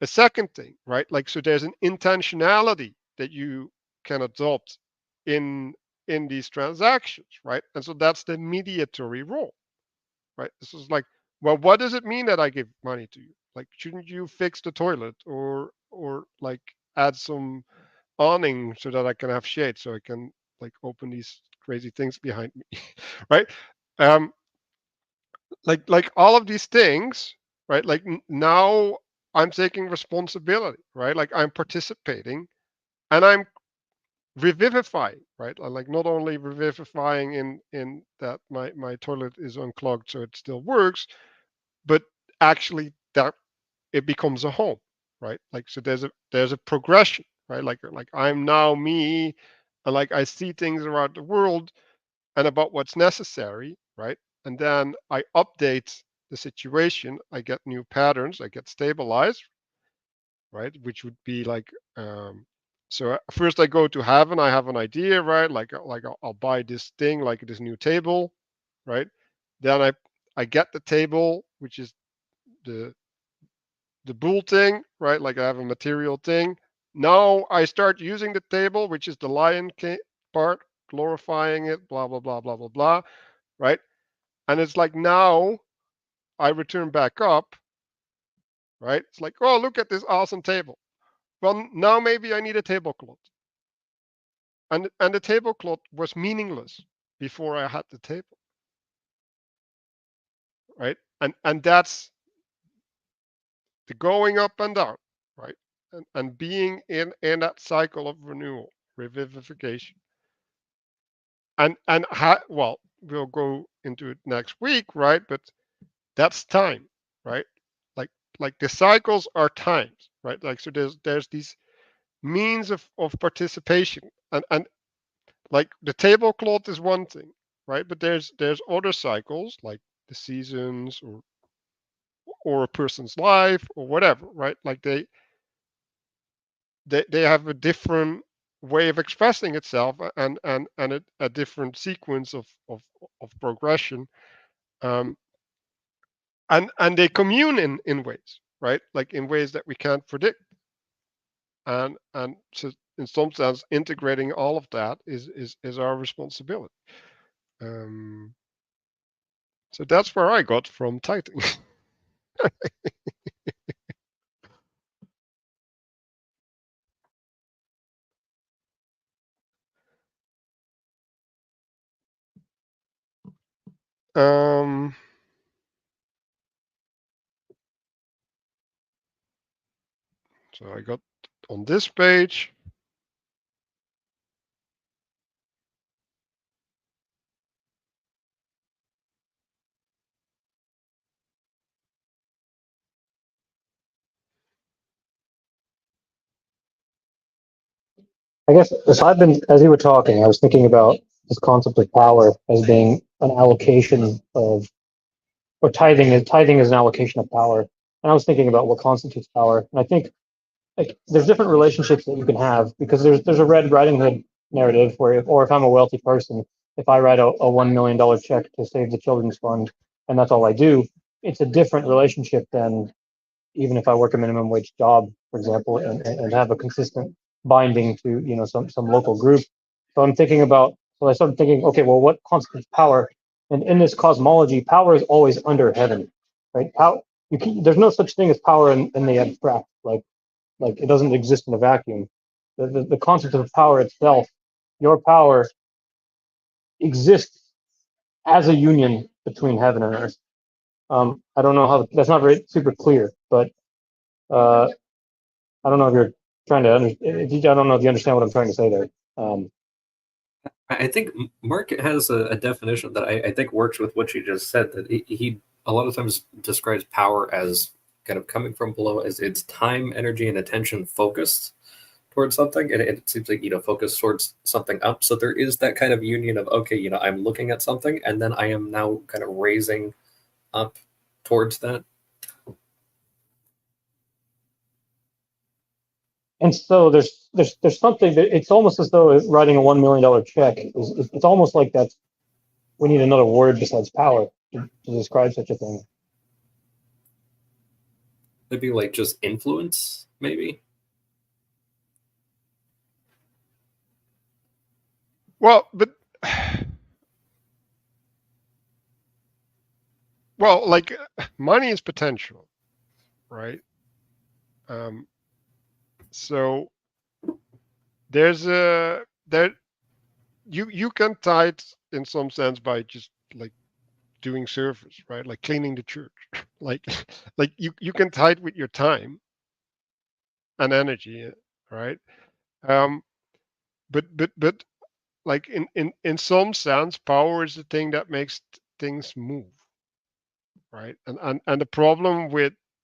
a second thing, right? Like, so there's an intentionality that you can adopt in in these transactions, right? And so that's the mediatory role, right? This is like, well, what does it mean that I give money to you? Like, shouldn't you fix the toilet or like add some awning so that I can have shade so I can like open these crazy things behind me, right? Um, like all of these things, right? Like now I'm taking responsibility, right? Like I'm participating and I'm revivifying, right? Like not only revivifying in that my toilet is unclogged so it still works, but actually that it becomes a home, right? Like so there's a progression, right? Like I'm now me, and like I see things around the world and about what's necessary, right? And then I update the situation, I get new patterns, I get stabilized, right? Which would be like so first I go to heaven, I have an idea, right? Like I'll buy this thing, like this new table, right? Then I get the table, which is the the bull thing, right? Like I have a material thing. Now I start using the table, which is the part, glorifying it, blah blah blah blah blah blah, right? And it's like now I return back up, right? It's like, oh, look at this awesome table. Well, now maybe I need a tablecloth. And the tablecloth was meaningless before I had the table, right? And that's the going up and down, right? And being in that cycle of renewal, revivification. Well, we'll go into it next week, right? But that's time, right? Like like the cycles are times, right? Like so there's these means of participation, and like the tablecloth is one thing, right? But there's other cycles like the seasons or a person's life or whatever, right? Like they have a different way of expressing itself, and a different sequence of progression, um, and they commune in ways, right? Like in ways that we can't predict, and so in some sense integrating all of that is our responsibility. um, so that's where I got from tithing. um, so I got on this page. I guess so. I've been, as you were talking, I was thinking about this concept of power as being an allocation of, or tithing is an allocation of power. And I was thinking about what constitutes power. And I think like there's different relationships that you can have because there's a Red Riding Hood narrative where if I'm a wealthy person, if I write a $1 million check to save the children's fund and that's all I do, it's a different relationship than even if I work a minimum wage job, for example, and have a consistent binding to some local group. So I'm thinking about. So I started thinking, okay, well, what constitutes power? And in this cosmology, power is always under heaven, right? There's no such thing as power in the abstract. Like it doesn't exist in a vacuum. The concept of power itself, your power exists as a union between heaven and earth. I don't know how that's not very super clear, but uh, I don't know if you're trying to I don't know if you understand what I'm trying to say there. I think Mark has a definition that I think works with what you just said. That he a lot of times describes power as kind of coming from below, as it's time, energy, and attention focused towards something, and it seems like focus towards something up. So there is that kind of union of okay, I'm looking at something, and then I am now kind of raising up towards that. And so there's something that it's almost as though writing a $1 million check it's almost like that's we need another word besides power to describe such a thing. Maybe like just influence, maybe. Well, but well, like money is potential, right? Um, so there you can tithe in some sense by just like doing service, right? Like cleaning the church. like like you can tie it with your time and energy, right? Um, but like in some sense, power is the thing that makes things move, right? And the problem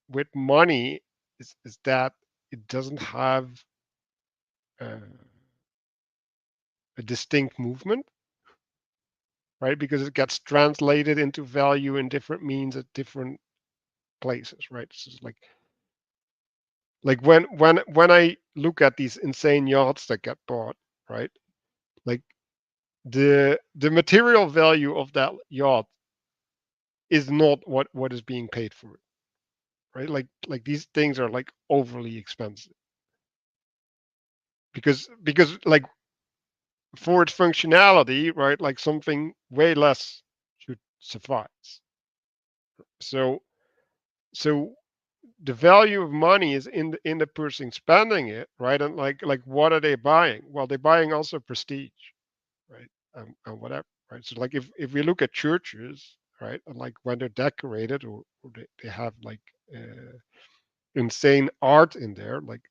with money is that it doesn't have uh, a distinct movement, right? Because it gets translated into value in different means at different places, right? So it's like when I look at these insane yachts that get bought, right? Like the material value of that yacht is not what is being paid for it, right? Like these things are like overly expensive because like for its functionality, right? Like something way less should suffice. So so the value of money is in the person spending it, right? And like what are they buying? Well, they're buying also prestige, right? And whatever, right? So like if we look at churches, right, and like when they're decorated or they have like insane art in there, like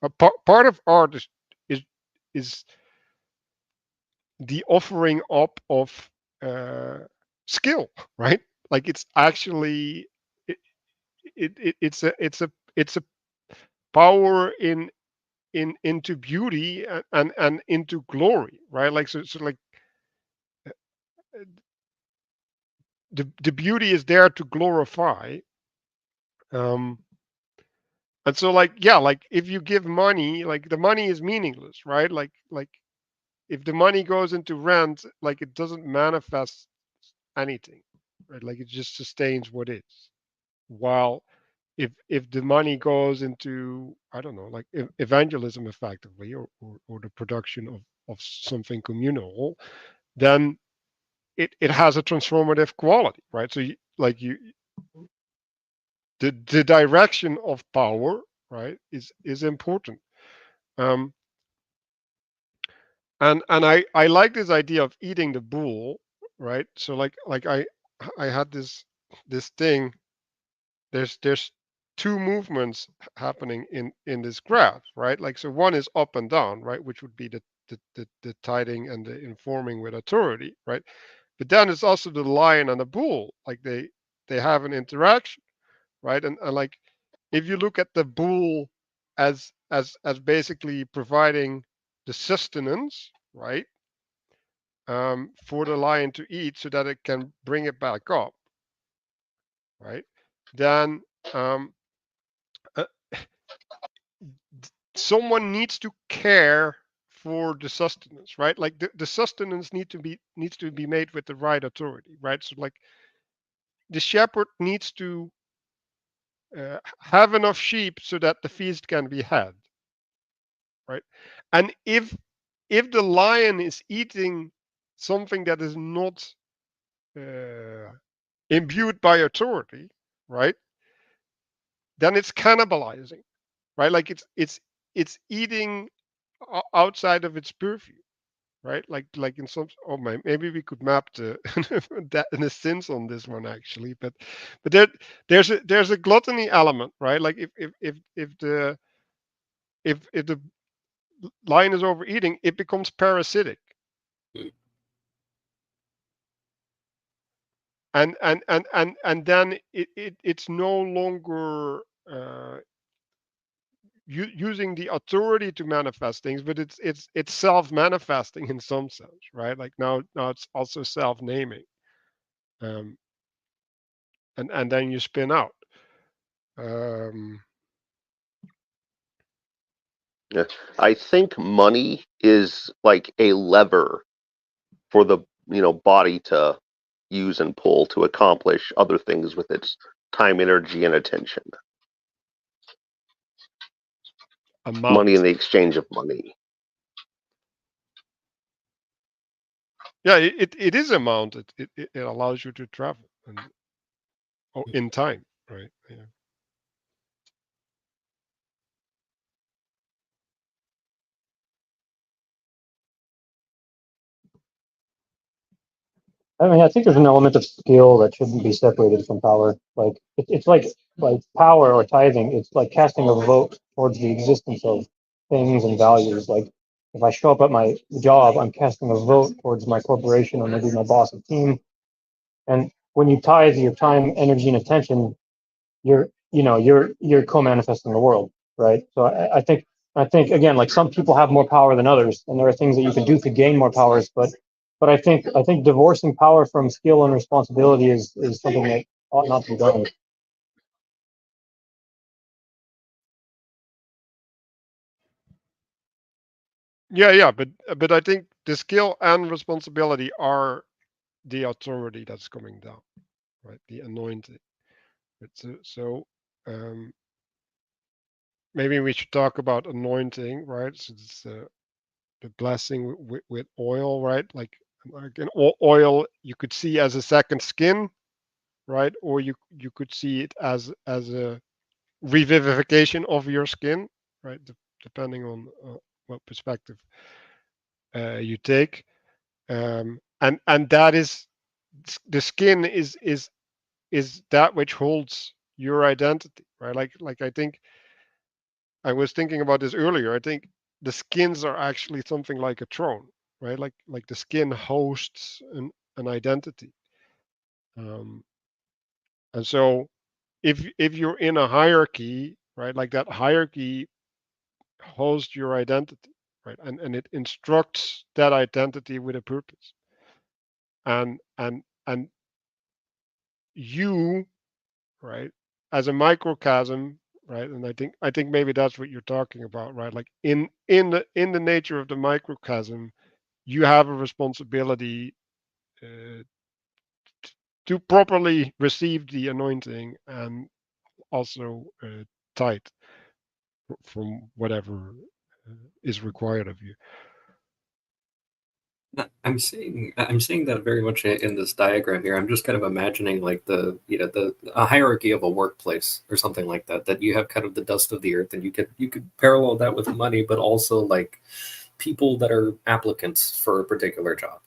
a part of art is is the offering up of uh, skill, right? Like it's actually it, it's a power in into beauty and into glory, right? Like so like the beauty is there to glorify. Um, and so like yeah, like if you give money, like the money is meaningless, right? Like if the money goes into rent, like it doesn't manifest anything, right? Like it just sustains what is. While if the money goes into I don't know, like evangelism effectively, or the production of something communal, then it has a transformative quality, right? So you the direction of power, right, is important. Um, and I like this idea of eating the bull, right? So like I had this thing. There's two movements happening in this graph, right? Like so one is up and down, right, which would be the tiding and the informing with authority, right? But then it's also the lion and the bull, like they have an interaction, right? And like if you look at the bull as basically providing the sustenance, right, for the lion to eat so that it can bring it back up, right? Then uh, someone needs to care for the sustenance, right? Like the sustenance needs to be made with the right authority, right? So like the shepherd needs to have enough sheep so that the feast can be had, right? And if the lion is eating something that is not uh, imbued by authority, right, then it's cannibalizing, right? Like it's eating outside of its purview, right? Like in some oh my maybe we could map the that in a sense on this one actually, but there's a gluttony element, right? Like if the lion is overeating, it becomes parasitic. And then it's no longer using the authority to manifest things, but it's self-manifesting in some sense, right? Like now it's also self-naming, um, and then you spin out. Um, Yeah. I think money is like a lever for the body to use and pull to accomplish other things with its time, energy, and attention. Money in amount. the exchange of money. Yeah, it is amount. It allows you to travel and in time, right? Yeah. I mean, I think there's an element of skill that shouldn't be separated from power. Like it's like power or tithing. It's like casting a vote towards the existence of things and values. Like if I show up at my job, I'm casting a vote towards my corporation or maybe my boss or team. And when you tithe your time, energy, and attention, you're co-manifesting the world, right? So I think again, like some people have more power than others, and there are things that you can do to gain more powers, but I think divorcing power from skill and responsibility is something that ought not to be done. Yeah, but I think the skill and responsibility are the authority that's coming down, right? The anointing. So maybe we should talk about anointing, right? So it's the blessing with oil, right? Like in oil, you could see as a second skin, right? Or you could see it as a revivification of your skin, right? Depending on what perspective you take, and that is the skin is that which holds your identity, right? Like I think I was thinking about this earlier. I think the skins are actually something like a throne, right? Like the skin hosts an identity, um, and so if you're in a hierarchy, right, like that hierarchy hosts your identity, right, and it instructs that identity with a purpose, and you, right, as a microcosm, right, and I think maybe that's what you're talking about, right, like in the nature of the microcosm, you have a responsibility uh, to properly receive the anointing and also tithe from whatever is required of you. I'm seeing that very much in this diagram here. I'm just kind of imagining like the a hierarchy of a workplace or something like that. That you have kind of the dust of the earth, and you could parallel that with money, but also like people that are applicants for a particular job.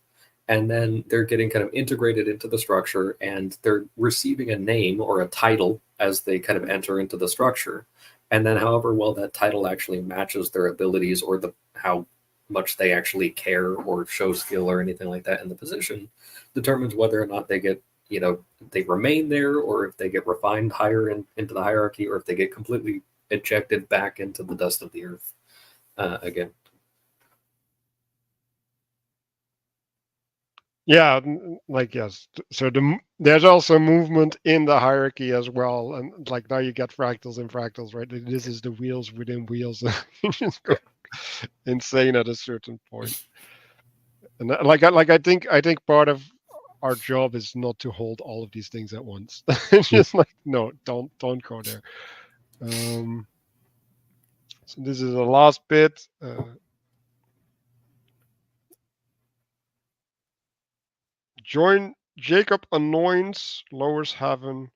And then they're getting kind of integrated into the structure, and they're receiving a name or a title as they kind of enter into the structure. And then however well that title actually matches their abilities, or the how much they actually care or show skill or anything like that in the position, determines whether or not they get, they remain there, or if they get refined higher into the hierarchy, or if they get completely ejected back into the dust of the earth again. Yeah, like yes. So there's also movement in the hierarchy as well, and like now you get fractals and fractals, right? This is the wheels within wheels. You just go insane at a certain point. And like I think part of our job is not to hold all of these things at once. It's just like no, don't go there. Um, so this is the last bit. Join Jacob anoints lowers heaven,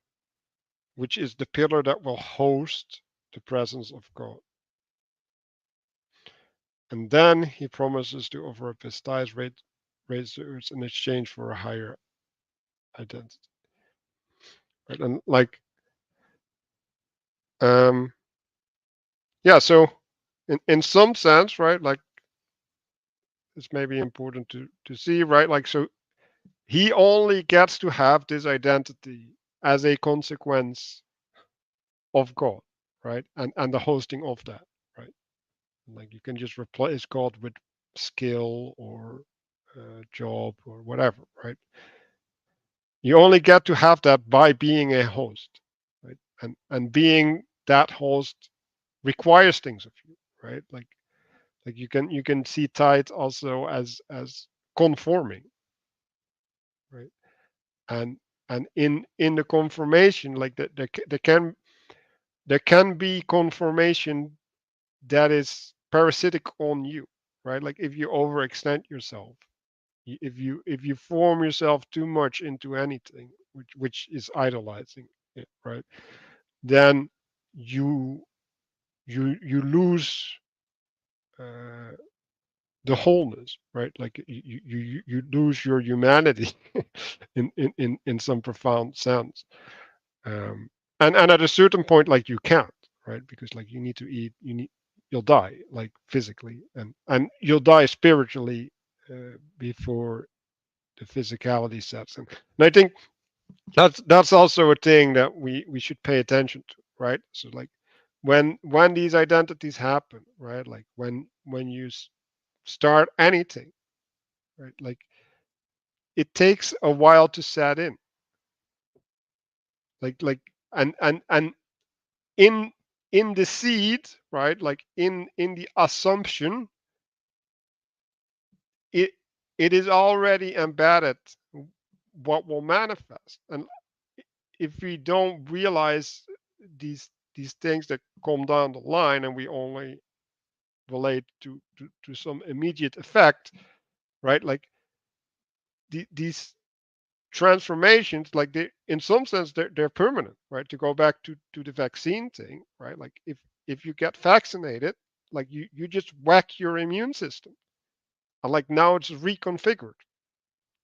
which is the pillar that will host the presence of God. And then he promises to offer up his tithes, raise the earth in exchange for a higher identity. Right? And like, yeah, so in some sense, right, like it's maybe important to see, right? Like, so he only gets to have this identity as a consequence of God, right? And the hosting of that, right? Like you can just replace God with skill or job or whatever, right? You only get to have that by being a host, right? And being that host requires things of you, right? Like you can see tithe also as conforming, right? And in the conformation, like there can be conformation that is parasitic on you, right? Like if you overextend yourself, if you form yourself too much into anything, which is idolizing it, right? Then you lose uh, the wholeness, right? Like you lose your humanity in some profound sense. And at a certain point, like you can't, right? Because like you need to eat, you'll die, like physically, and you'll die spiritually before the physicality sets in. And I think that's also a thing that we should pay attention to, right? So like when these identities happen, right? Like when you start anything, right? Like it takes a while to set in. Like and in the seed, right? Like in the assumption, it is already embedded what will manifest. And if we don't realize these things that come down the line, and we only relate to some immediate effect, right? Like these transformations, like they, in some sense, they're permanent, right? To go back to the vaccine thing, right? Like if you get vaccinated, like you just whack your immune system, and like now it's reconfigured.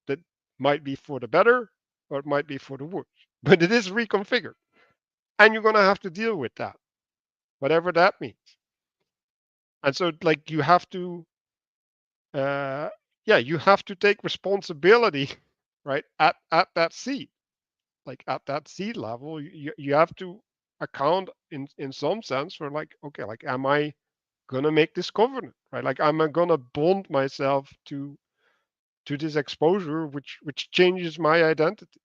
That might be for the better, or it might be for the worse, but it is reconfigured, and you're gonna have to deal with that, whatever that means. And so, like, you have to, yeah, you have to take responsibility, right? At that seed, like at that seed level, you have to account in some sense for like, okay, like, am I gonna make this covenant, right? Like, am I gonna bond myself to this exposure, which changes my identity?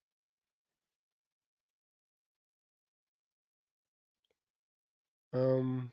Um,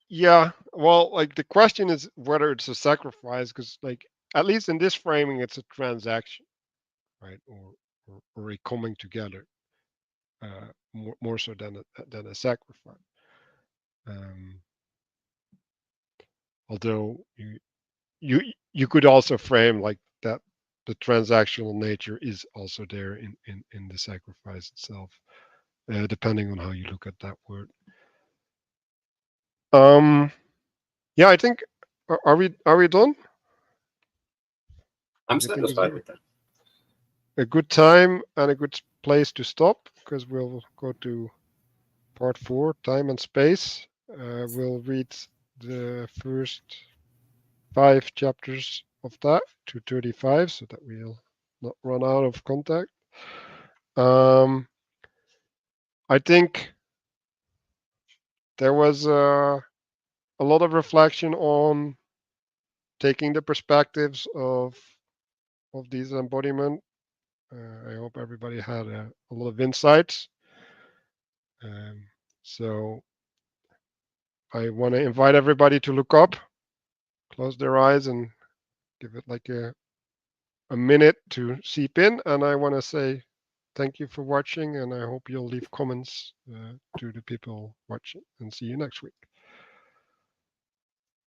yeah, well, like the question is whether it's a sacrifice, because like at least in this framing, it's a transaction, right? Or a coming together, more so than a sacrifice. Um, although you could also frame like that the transactional nature is also there in the sacrifice itself, depending on how you look at that word. Yeah, I think are we done? I'm I think it's satisfied with that. a good time and a good place to stop, because we'll go to part 4, time and space. We'll read the first 5 chapters of that to 35, so that we'll not run out of contact. I think there was a lot of reflection on taking the perspectives of these embodiment. I hope everybody had a lot of insights. So I want to invite everybody to look up, close their eyes, and give it like a minute to seep in. And I want to say thank you for watching, and I hope you'll leave comments to the people watching, and see you next week.